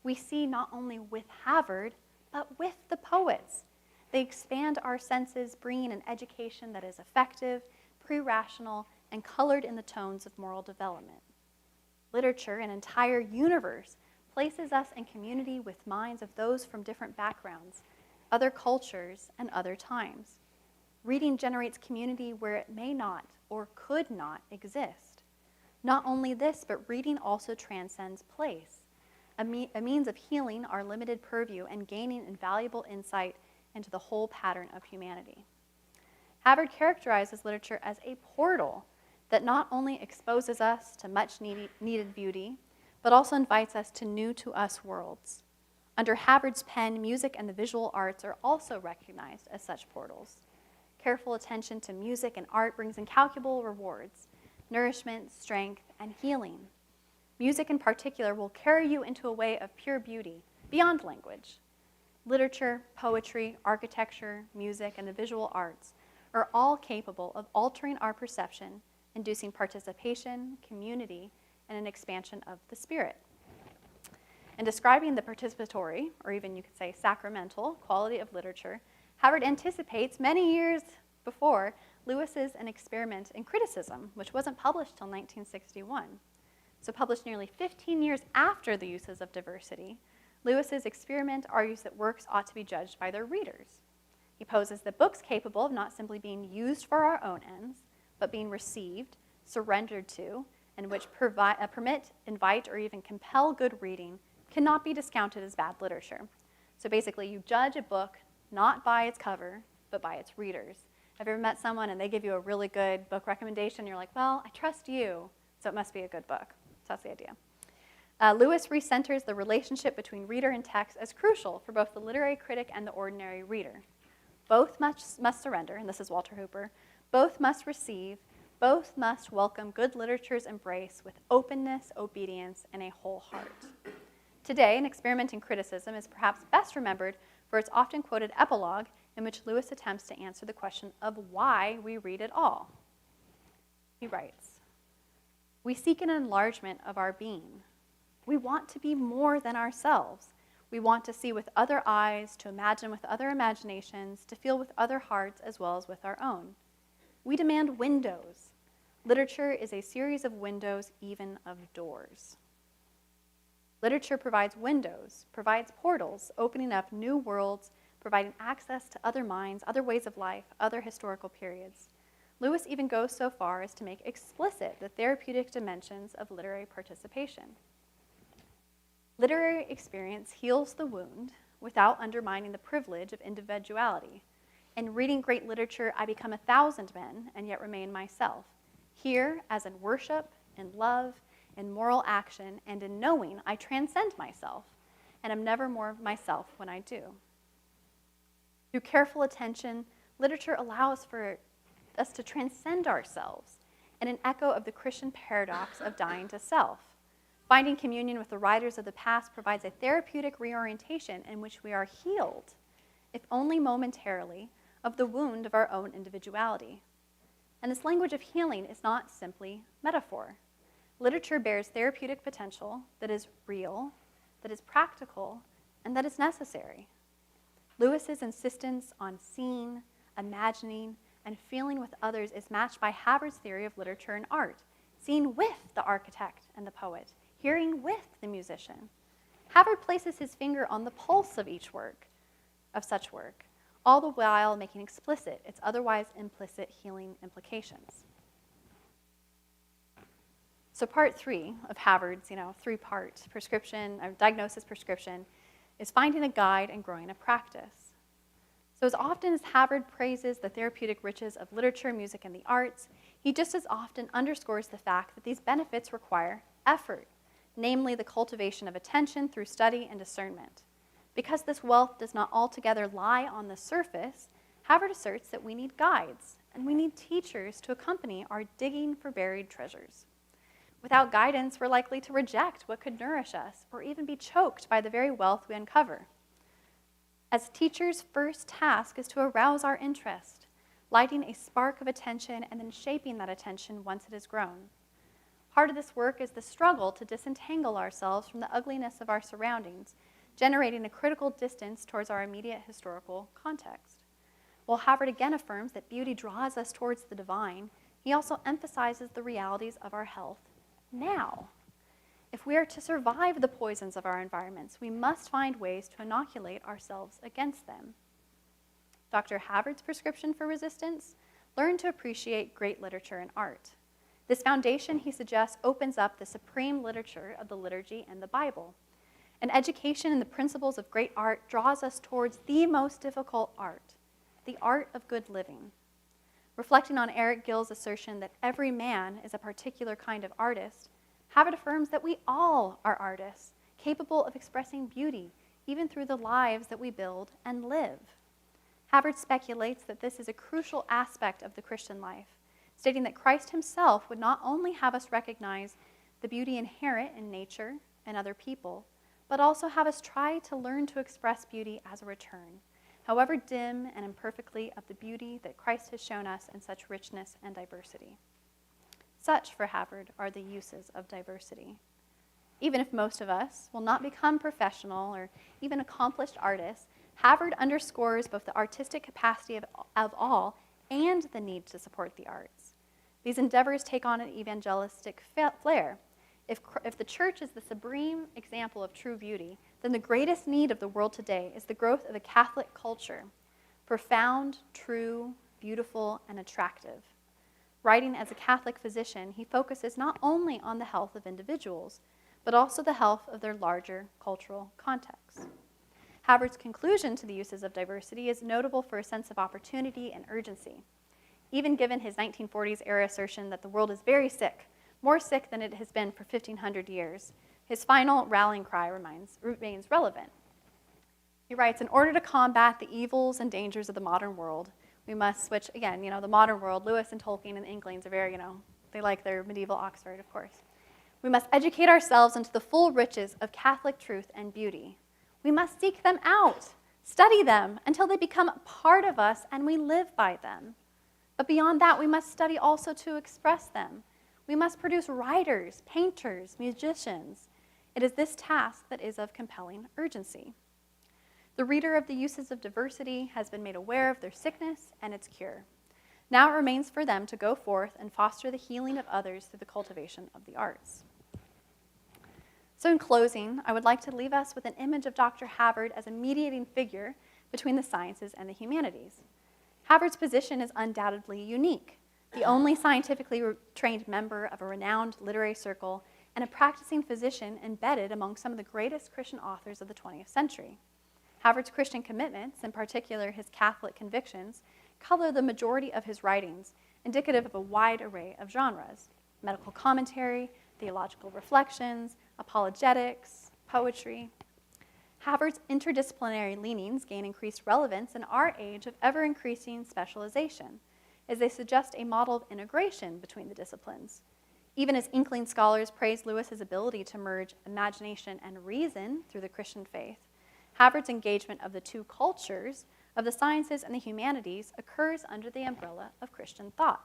We see not only with Havard, but with the poets. They expand our senses, bringing an education that is effective, pre-rational, and colored in the tones of moral development. Literature, an entire universe, places us in community with minds of those from different backgrounds, other cultures, and other times. Reading generates community where it may not or could not exist. Not only this, but reading also transcends place, a means of healing our limited purview and gaining invaluable insight into the whole pattern of humanity. Havard characterizes literature as a portal that not only exposes us to much needed beauty, but also invites us to new to us worlds. Under Havard's pen, music and the visual arts are also recognized as such portals. Careful attention to music and art brings incalculable rewards, nourishment, strength, and healing. Music in particular will carry you into a way of pure beauty, beyond language. Literature, poetry, architecture, music, and the visual arts are all capable of altering our perception, inducing participation, community, and an expansion of the spirit. In describing the participatory, or even you could say sacramental, quality of literature, Havard anticipates many years before Lewis's An Experiment in Criticism, which wasn't published till 1961. So published nearly 15 years after the uses of diversity, Lewis's experiment argues that works ought to be judged by their readers. He poses that books capable of not simply being used for our own ends, but being received, surrendered to, and which permit, invite, or even compel good reading cannot be discounted as bad literature. So basically, you judge a book not by its cover, but by its readers. Have you ever met someone and they give you a really good book recommendation, and you're like, well, I trust you, so it must be a good book. So that's the idea. Lewis recenters the relationship between reader and text as crucial for both the literary critic and the ordinary reader. Both must surrender, and this is Walter Hooper, both must receive, both must welcome good literature's embrace with openness, obedience, and a whole heart. Today, An Experiment in Criticism is perhaps best remembered for its often quoted epilogue in which Lewis attempts to answer the question of why we read at all. He writes, "We seek an enlargement of our being. We want to be more than ourselves. We want to see with other eyes, to imagine with other imaginations, to feel with other hearts as well as with our own. We demand windows. Literature is a series of windows, even of doors. Literature provides windows, provides portals, opening up new worlds, providing access to other minds, other ways of life, other historical periods. Lewis even goes so far as to make explicit the therapeutic dimensions of literary participation. Literary experience heals the wound without undermining the privilege of individuality. In reading great literature, I become 1,000 men and yet remain myself. Here, as in worship, in love, in moral action, and in knowing, I transcend myself, and am never more myself when I do. Through careful attention, literature allows for us to transcend ourselves in an echo of the Christian paradox of dying to self. Finding communion with the writers of the past provides a therapeutic reorientation in which we are healed, if only momentarily, of the wound of our own individuality. And this language of healing is not simply metaphor. Literature bears therapeutic potential that is real, that is practical, and that is necessary. Lewis's insistence on seeing, imagining, and feeling with others is matched by Havard's theory of literature and art, seeing with the architect and the poet, hearing with the musician. Havard places his finger on the pulse of each work, of such work, all the while making explicit its otherwise implicit healing implications. So part 3 of Havard's, three-part prescription, diagnosis prescription, is finding a guide and growing a practice. So as often as Havard praises the therapeutic riches of literature, music, and the arts, he just as often underscores the fact that these benefits require effort, namely the cultivation of attention through study and discernment. Because this wealth does not altogether lie on the surface, Havard asserts that we need guides, and we need teachers to accompany our digging for buried treasures. Without guidance, we're likely to reject what could nourish us, or even be choked by the very wealth we uncover. As teachers' first task is to arouse our interest, lighting a spark of attention and then shaping that attention once it has grown. Part of this work is the struggle to disentangle ourselves from the ugliness of our surroundings, generating a critical distance towards our immediate historical context. While Havard again affirms that beauty draws us towards the divine, he also emphasizes the realities of our health now. If we are to survive the poisons of our environments, we must find ways to inoculate ourselves against them. Dr. Havard's prescription for resistance, learn to appreciate great literature and art. This foundation, he suggests, opens up the supreme literature of the liturgy and the Bible. An education in the principles of great art draws us towards the most difficult art, the art of good living. Reflecting on Eric Gill's assertion that every man is a particular kind of artist, Havard affirms that we all are artists, capable of expressing beauty, even through the lives that we build and live. Havard speculates that this is a crucial aspect of the Christian life, stating that Christ himself would not only have us recognize the beauty inherent in nature and other people, but also have us try to learn to express beauty as a return, however dim and imperfectly, of the beauty that Christ has shown us in such richness and diversity. Such, for Havard, are the uses of diversity. Even if most of us will not become professional or even accomplished artists, Havard underscores both the artistic capacity of all and the need to support the arts. These endeavors take on an evangelistic flair. If the church is the supreme example of true beauty, then the greatest need of the world today is the growth of a Catholic culture, profound, true, beautiful, and attractive. Writing as a Catholic physician, he focuses not only on the health of individuals, but also the health of their larger cultural context. Havard's conclusion to the uses of diversity is notable for a sense of opportunity and urgency. Even given his 1940s era assertion that the world is very sick, more sick than it has been for 1,500 years, his final rallying cry remains relevant. He writes, in order to combat the evils and dangers of the modern world, we must switch, again, the modern world, Lewis and Tolkien and the Inklings are very, they like their medieval Oxford, of course. We must educate ourselves into the full riches of Catholic truth and beauty. We must seek them out, study them until they become a part of us and we live by them. But beyond that, we must study also to express them. We must produce writers, painters, musicians. It is this task that is of compelling urgency. The reader of the uses of diversity has been made aware of their sickness and its cure. Now it remains for them to go forth and foster the healing of others through the cultivation of the arts. So in closing, I would like to leave us with an image of Dr. Havard as a mediating figure between the sciences and the humanities. Havard's position is undoubtedly unique, the only scientifically trained member of a renowned literary circle and a practicing physician embedded among some of the greatest Christian authors of the 20th century. Havard's Christian commitments, in particular his Catholic convictions, color the majority of his writings, indicative of a wide array of genres: medical commentary, theological reflections, apologetics, poetry. Havard's interdisciplinary leanings gain increased relevance in our age of ever-increasing specialization, as they suggest a model of integration between the disciplines. Even as Inkling scholars praise Lewis's ability to merge imagination and reason through the Christian faith, Havard's engagement of the two cultures, of the sciences and the humanities, occurs under the umbrella of Christian thought.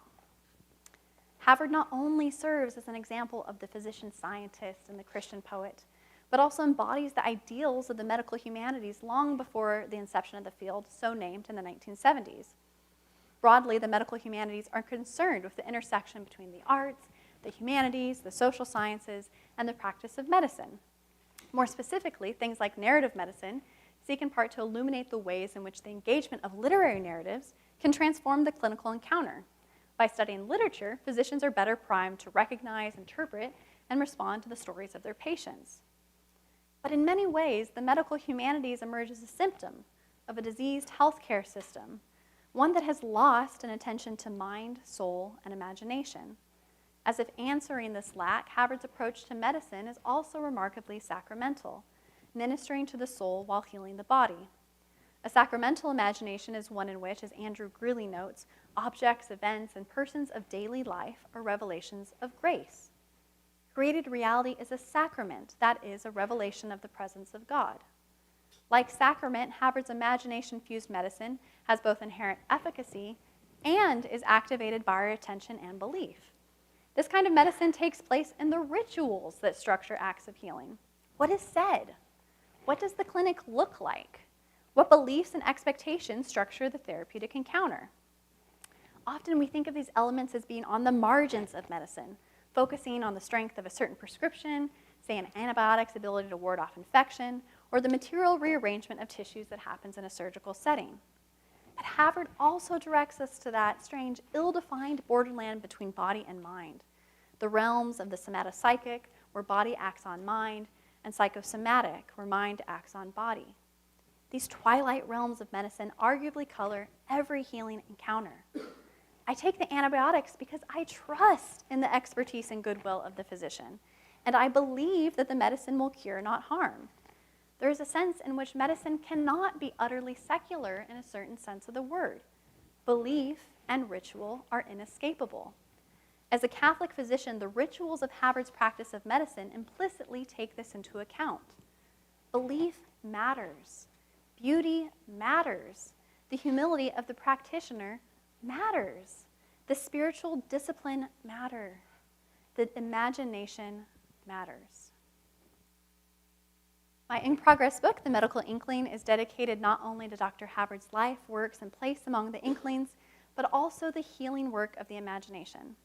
Havard not only serves as an example of the physician-scientist and the Christian poet, but also embodies the ideals of the medical humanities long before the inception of the field, so named in the 1970s. Broadly, the medical humanities are concerned with the intersection between the arts, the humanities, the social sciences, and the practice of medicine. More specifically, things like narrative medicine seek in part to illuminate the ways in which the engagement of literary narratives can transform the clinical encounter. By studying literature, physicians are better primed to recognize, interpret, and respond to the stories of their patients. But in many ways, the medical humanities emerge as a symptom of a diseased healthcare system, one that has lost an attention to mind, soul, and imagination. As if answering this lack, Havard's approach to medicine is also remarkably sacramental, ministering to the soul while healing the body. A sacramental imagination is one in which, as Andrew Greeley notes, objects, events, and persons of daily life are revelations of grace. Created reality is a sacrament, that is, a revelation of the presence of God. Like sacrament, Havard's imagination-fused medicine has both inherent efficacy and is activated by our attention and belief. This kind of medicine takes place in the rituals that structure acts of healing. What is said? What does the clinic look like? What beliefs and expectations structure the therapeutic encounter? Often we think of these elements as being on the margins of medicine, focusing on the strength of a certain prescription, say an antibiotic's ability to ward off infection, or the material rearrangement of tissues that happens in a surgical setting. But Havard also directs us to that strange, ill-defined borderland between body and mind, the realms of the somatopsychic, where body acts on mind, and psychosomatic, where mind acts on body. These twilight realms of medicine arguably color every healing encounter. I take the antibiotics because I trust in the expertise and goodwill of the physician, and I believe that the medicine will cure, not harm. There is a sense in which medicine cannot be utterly secular in a certain sense of the word. Belief and ritual are inescapable. As a Catholic physician, the rituals of Havard's practice of medicine implicitly take this into account. Belief matters. Beauty matters. The humility of the practitioner matters. The spiritual discipline matters. The imagination matters. My in progress book, The Medical Inkling, is dedicated not only to Dr. Havard's life, works, and place among the Inklings, but also the healing work of the imagination.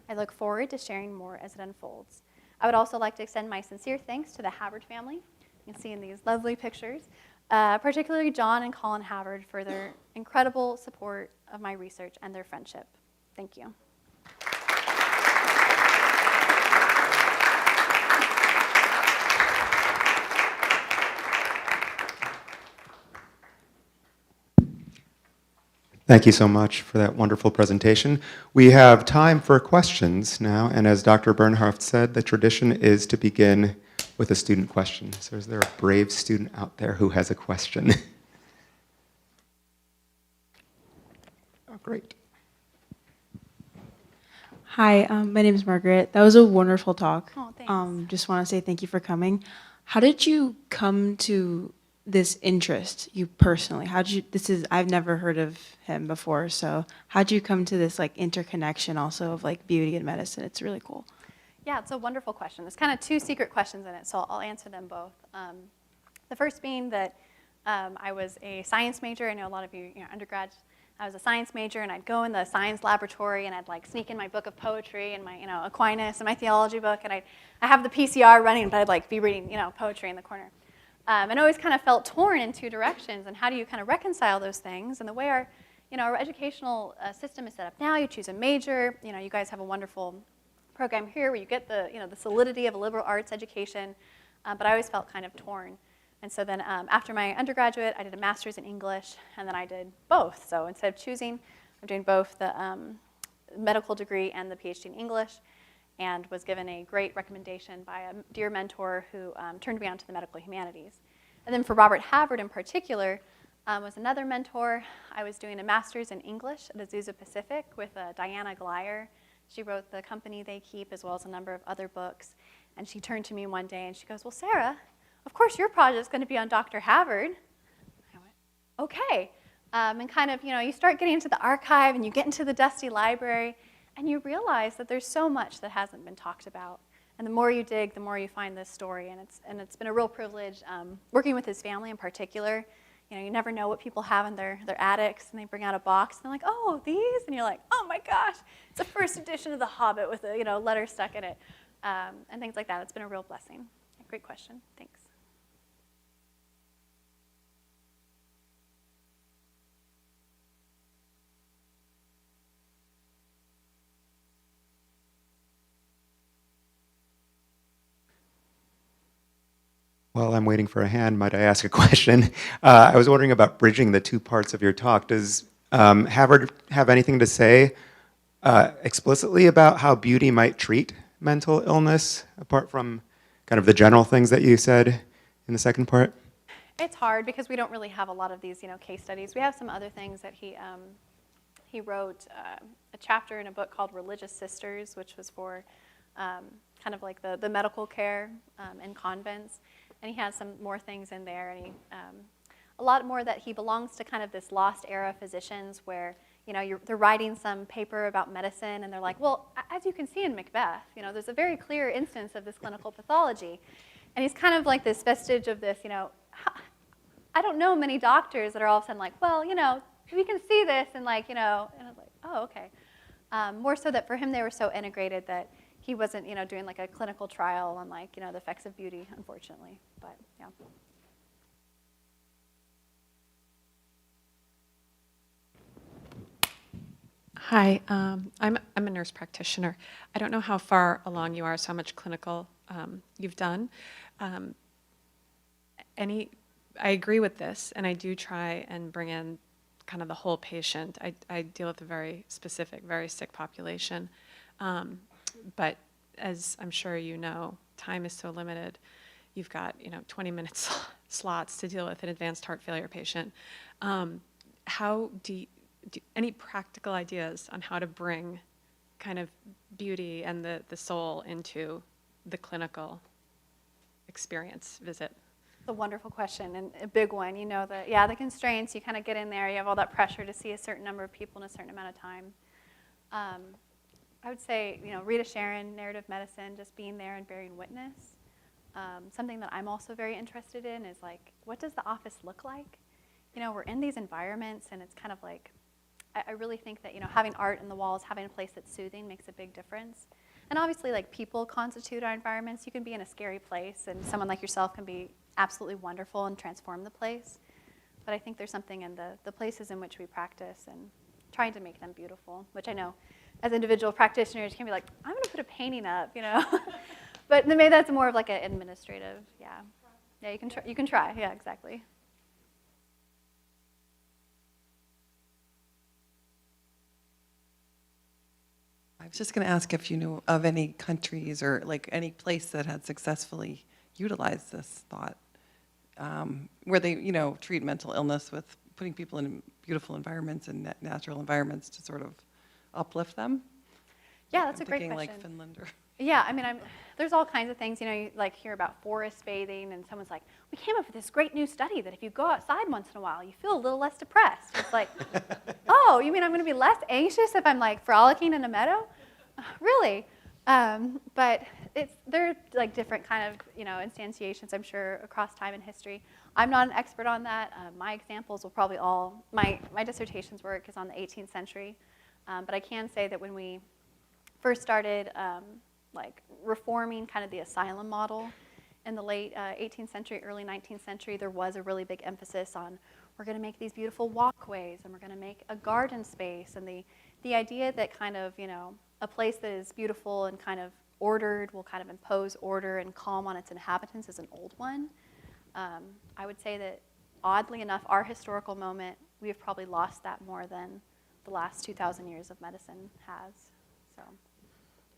I look forward to sharing more as it unfolds. I would also like to extend my sincere thanks to the Havard family. You can see in these lovely pictures, particularly John and Colin Havard, for their incredible support of my research and their friendship. Thank you. Thank you so much for that wonderful presentation. We have time for questions now, and as Dr. Bernhoft said, the tradition is to begin with a student question. So is there a brave student out there who has a question? Oh, great. Hi, my name is Margaret. That was a wonderful talk. Oh, thanks. Just want to say thank you for coming. How did you come to this interest, you personally? I've never heard of him before, so how'd you come to this like interconnection also of like beauty and medicine? It's really cool. Yeah, it's a wonderful question. There's kind of two secret questions in it, so I'll answer them both. The first being that I was a science major. I know a lot of you, undergrads. I was a science major, and I'd go in the science laboratory, and I'd like sneak in my book of poetry and my, Aquinas and my theology book, and I have the PCR running, but I'd like be reading, poetry in the corner. And I always kind of felt torn in two directions, and how do you kind of reconcile those things? And the way our educational system is set up now, you choose a major. You guys have a wonderful program here where you get the solidity of a liberal arts education, but I always felt kind of torn. And so then after my undergraduate, I did a master's in English, and then I did both. So instead of choosing, I'm doing both the medical degree and the PhD in English, and was given a great recommendation by a dear mentor who turned me on to the medical humanities. And then for Robert Havard in particular, was another mentor. I was doing a master's in English at Azusa Pacific with Diana Glyer. She wrote The Company They Keep, as well as a number of other books. And she turned to me one day and she goes, "Well, Sarah, of course your project's going to be on Dr. Havard." I went, "Okay." And kind of, you start getting into the archive and you get into the dusty library, and you realize that there's so much that hasn't been talked about. And the more you dig, the more you find this story. And it's been a real privilege working with his family in particular. You never know what people have in their attics, and they bring out a box, and they're like, "Oh, these?" And you're like, "Oh my gosh, it's a first edition of The Hobbit with a letter stuck in it," and things like that. It's been a real blessing. Great question. Thanks. While I'm waiting for a hand, might I ask a question? I was wondering about bridging the two parts of your talk. Does Havard have anything to say explicitly about how beauty might treat mental illness, apart from kind of the general things that you said in the second part? It's hard because we don't really have a lot of these, case studies. We have some other things that he wrote a chapter in a book called Religious Sisters, which was for kind of like the medical care in convents. And he has some more things in there, and a lot more that he belongs to kind of this lost era physicians where, they're writing some paper about medicine, and they're like, well, as you can see in Macbeth, there's a very clear instance of this clinical pathology. And he's kind of like this vestige of this, I don't know many doctors that are all of a sudden like, well, we can see this, and like, and I was like, oh, okay. More so that for him they were so integrated that he wasn't, doing like a clinical trial on like, the effects of beauty, unfortunately. But yeah. Hi, I'm a nurse practitioner. I don't know how far along you are, so how much clinical you've done. Um, I agree with this, and I do try and bring in kind of the whole patient. I deal with a very specific, very sick population. But as I'm sure you know, time is so limited. You've got 20-minute slots to deal with an advanced heart failure patient. How any practical ideas on how to bring kind of beauty and the soul into the clinical experience visit? It's a wonderful question and a big one. The constraints, you kind of get in there, you have all that pressure to see a certain number of people in a certain amount of time. I would say, Rita Sharon, narrative medicine, just being there and bearing witness. Something that I'm also very interested in is like, what does the office look like? We're in these environments and it's kind of like, I really think that, having art in the walls, having a place that's soothing makes a big difference. And obviously, like, people constitute our environments. You can be in a scary place, and someone like yourself can be absolutely wonderful and transform the place. But I think there's something in the places in which we practice and trying to make them beautiful, which I know as individual practitioners can be like, I'm going to put a painting up, But maybe that's more of like an administrative, yeah. Yeah, you can try, yeah, exactly. I was just going to ask if you knew of any countries or like any place that had successfully utilized this thought, where they, treat mental illness with putting people in beautiful environments and natural environments to sort of uplift them. Yeah, that's I'm a great thinking question. like Finland or. Yeah, I mean, there's all kinds of things. You like hear about forest bathing, and someone's like, "We came up with this great new study that if you go outside once in a while, you feel a little less depressed." It's like, oh, you mean I'm going to be less anxious if I'm like frolicking in a meadow? Really? But there are like different kind of instantiations, I'm sure, across time and history. I'm not an expert on that. My examples will probably my dissertation's work is on the 18th century, but I can say that when we first started like reforming kind of the asylum model in the late 18th century, early 19th century, there was a really big emphasis on we're going to make these beautiful walkways and we're going to make a garden space, and the idea that kind of a place that is beautiful and kind of ordered will kind of impose order and calm on its inhabitants is an old one. I would say that oddly enough, our historical moment, we have probably lost that more than the last 2,000 years of medicine has. So.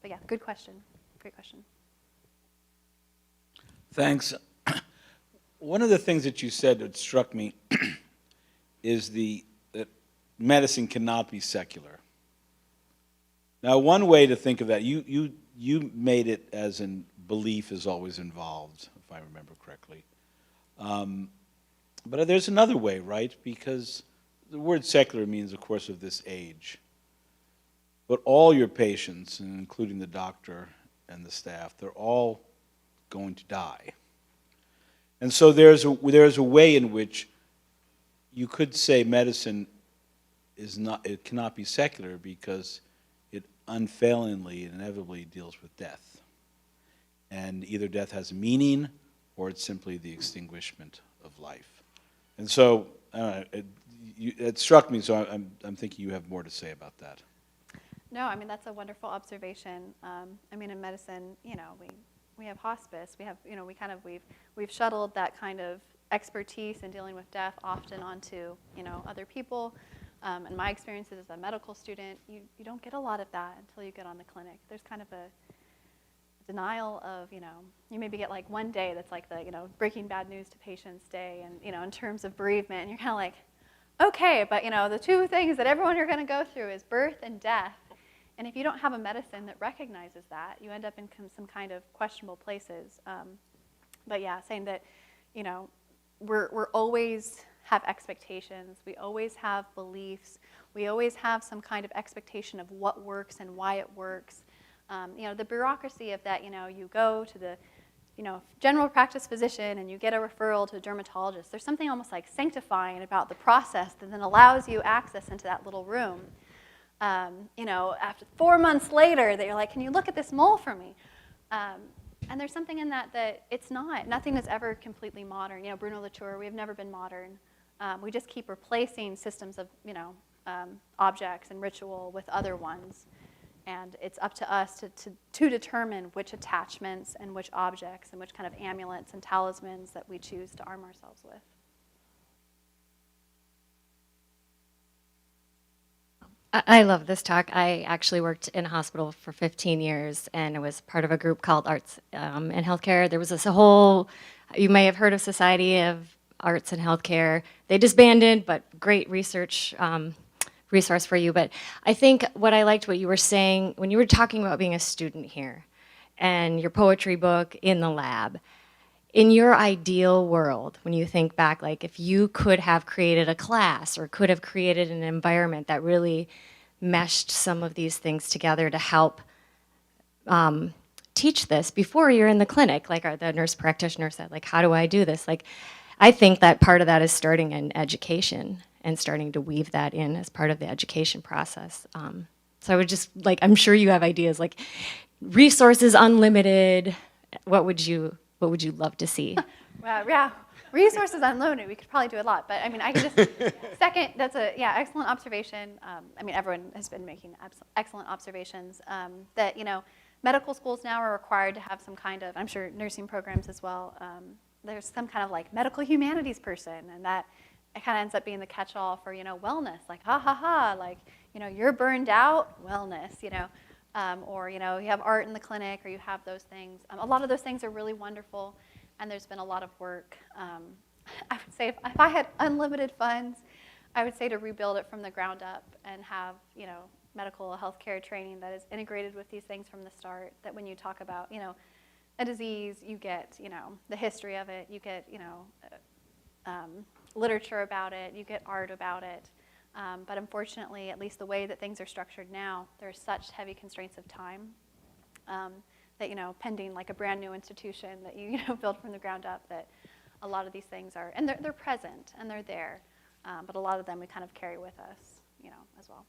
But yeah, good question. Great question. Thanks. One of the things that you said that struck me is that medicine cannot be secular. Now, one way to think of that, you made it as in belief is always involved, if I remember correctly. But there's another way, right? Because the word secular means, of course, of this age. But all your patients, including the doctor and the staff, they're all going to die. And so there's a way in which you could say medicine it cannot be secular because it unfailingly and inevitably deals with death. And either death has a meaning or it's simply the extinguishment of life. And so it struck me, so I'm thinking you have more to say about that. No, I mean, that's a wonderful observation. I mean, in medicine, we have hospice. We have, we've shuttled that kind of expertise in dealing with death often onto, other people. In my experiences as a medical student, you don't get a lot of that until you get on the clinic. There's kind of a denial of, you maybe get like one day that's like the, breaking bad news to patients day, and, in terms of bereavement, and you're kind of like, okay, but, the two things that everyone are going to go through is birth and death. And if you don't have a medicine that recognizes that, you end up in some kind of questionable places. But yeah, saying that, we're always have expectations. We always have beliefs. We always have some kind of expectation of what works and why it works. The bureaucracy of that, you go to the, general practice physician and you get a referral to a dermatologist. There's something almost like sanctifying about the process that then allows you access into that little room. After 4 months later, that you're like, can you look at this mole for me? And there's something in that it's not. Nothing is ever completely modern. Bruno Latour, we have never been modern. We just keep replacing systems of, objects and ritual with other ones. And it's up to us to determine which attachments and which objects and which kind of amulets and talismans that we choose to arm ourselves with. I love this talk. I actually worked in a hospital for 15 years, and I was part of a group called Arts and Healthcare. There was this whole, you may have heard of Society of Arts and Healthcare. They disbanded, but great research resource for you. But I think what I liked what you were saying, when you were talking about being a student here, and your poetry book in the lab, in your ideal world, when you think back, like if you could have created a class or could have created an environment that really meshed some of these things together to help teach this before you're in the clinic, like the nurse practitioner said, like, how do I do this? Like, I think that part of that is starting in education and starting to weave that in as part of the education process. So I would just, like, I'm sure you have ideas, like resources unlimited, what would you love to see? Well, yeah, resources unlimited. We could probably do a lot, but I mean, I can just second. That's excellent observation. I mean, everyone has been making excellent observations. That medical schools now are required to have some kind of. I'm sure nursing programs as well. There's some kind of like medical humanities person, and that it kind of ends up being the catch-all for wellness. Like ha ha ha, like you're burned out, wellness. Or you have art in the clinic, or you have those things. A lot of those things are really wonderful, and there's been a lot of work. I would say if I had unlimited funds, I would say to rebuild it from the ground up and have medical healthcare training that is integrated with these things from the start. That when you talk about a disease, you get the history of it, you get literature about it, you get art about it. But unfortunately, at least the way that things are structured now, there's such heavy constraints of time that, pending like a brand new institution that you build from the ground up, that a lot of these things are, and they're present and they're there, but a lot of them we kind of carry with us, as well.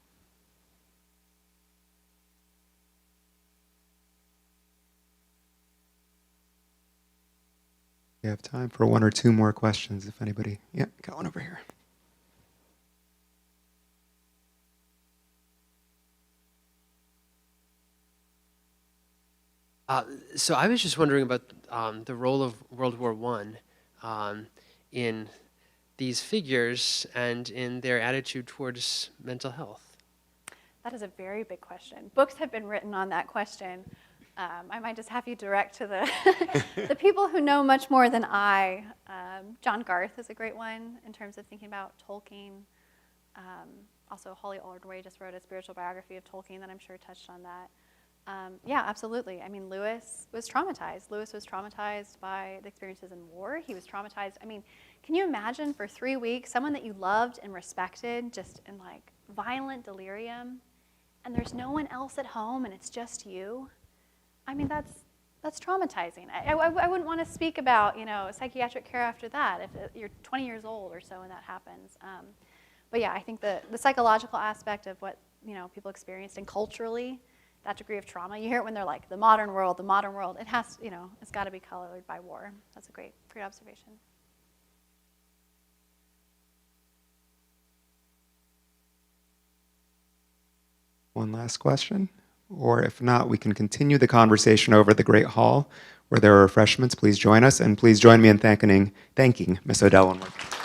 We have time for one or two more questions if anybody. Yeah, got one over here. So I was just wondering about the role of World War I in these figures and in their attitude towards mental health. That is a very big question. Books have been written on that question. I might just have you direct to the the people who know much more than I. John Garth is a great one in terms of thinking about Tolkien. Also, Holly Ordway just wrote a spiritual biography of Tolkien that I'm sure touched on that. Yeah, absolutely. I mean, Lewis was traumatized. Lewis was traumatized by the experiences in war. He was traumatized. I mean, can you imagine for 3 weeks someone that you loved and respected just in like violent delirium, and there's no one else at home and it's just you? I mean, that's traumatizing. I wouldn't want to speak about psychiatric care after that if you're 20 years old or so and that happens. But yeah, I think the psychological aspect of what people experienced, and culturally, that degree of trauma. You hear it when they're like, the modern world. It has, it's got to be colored by war. That's a great observation. One last question, or if not, we can continue the conversation over at the Great Hall, where there are refreshments. Please join us, and please join me in thanking Ms. Odell one more time.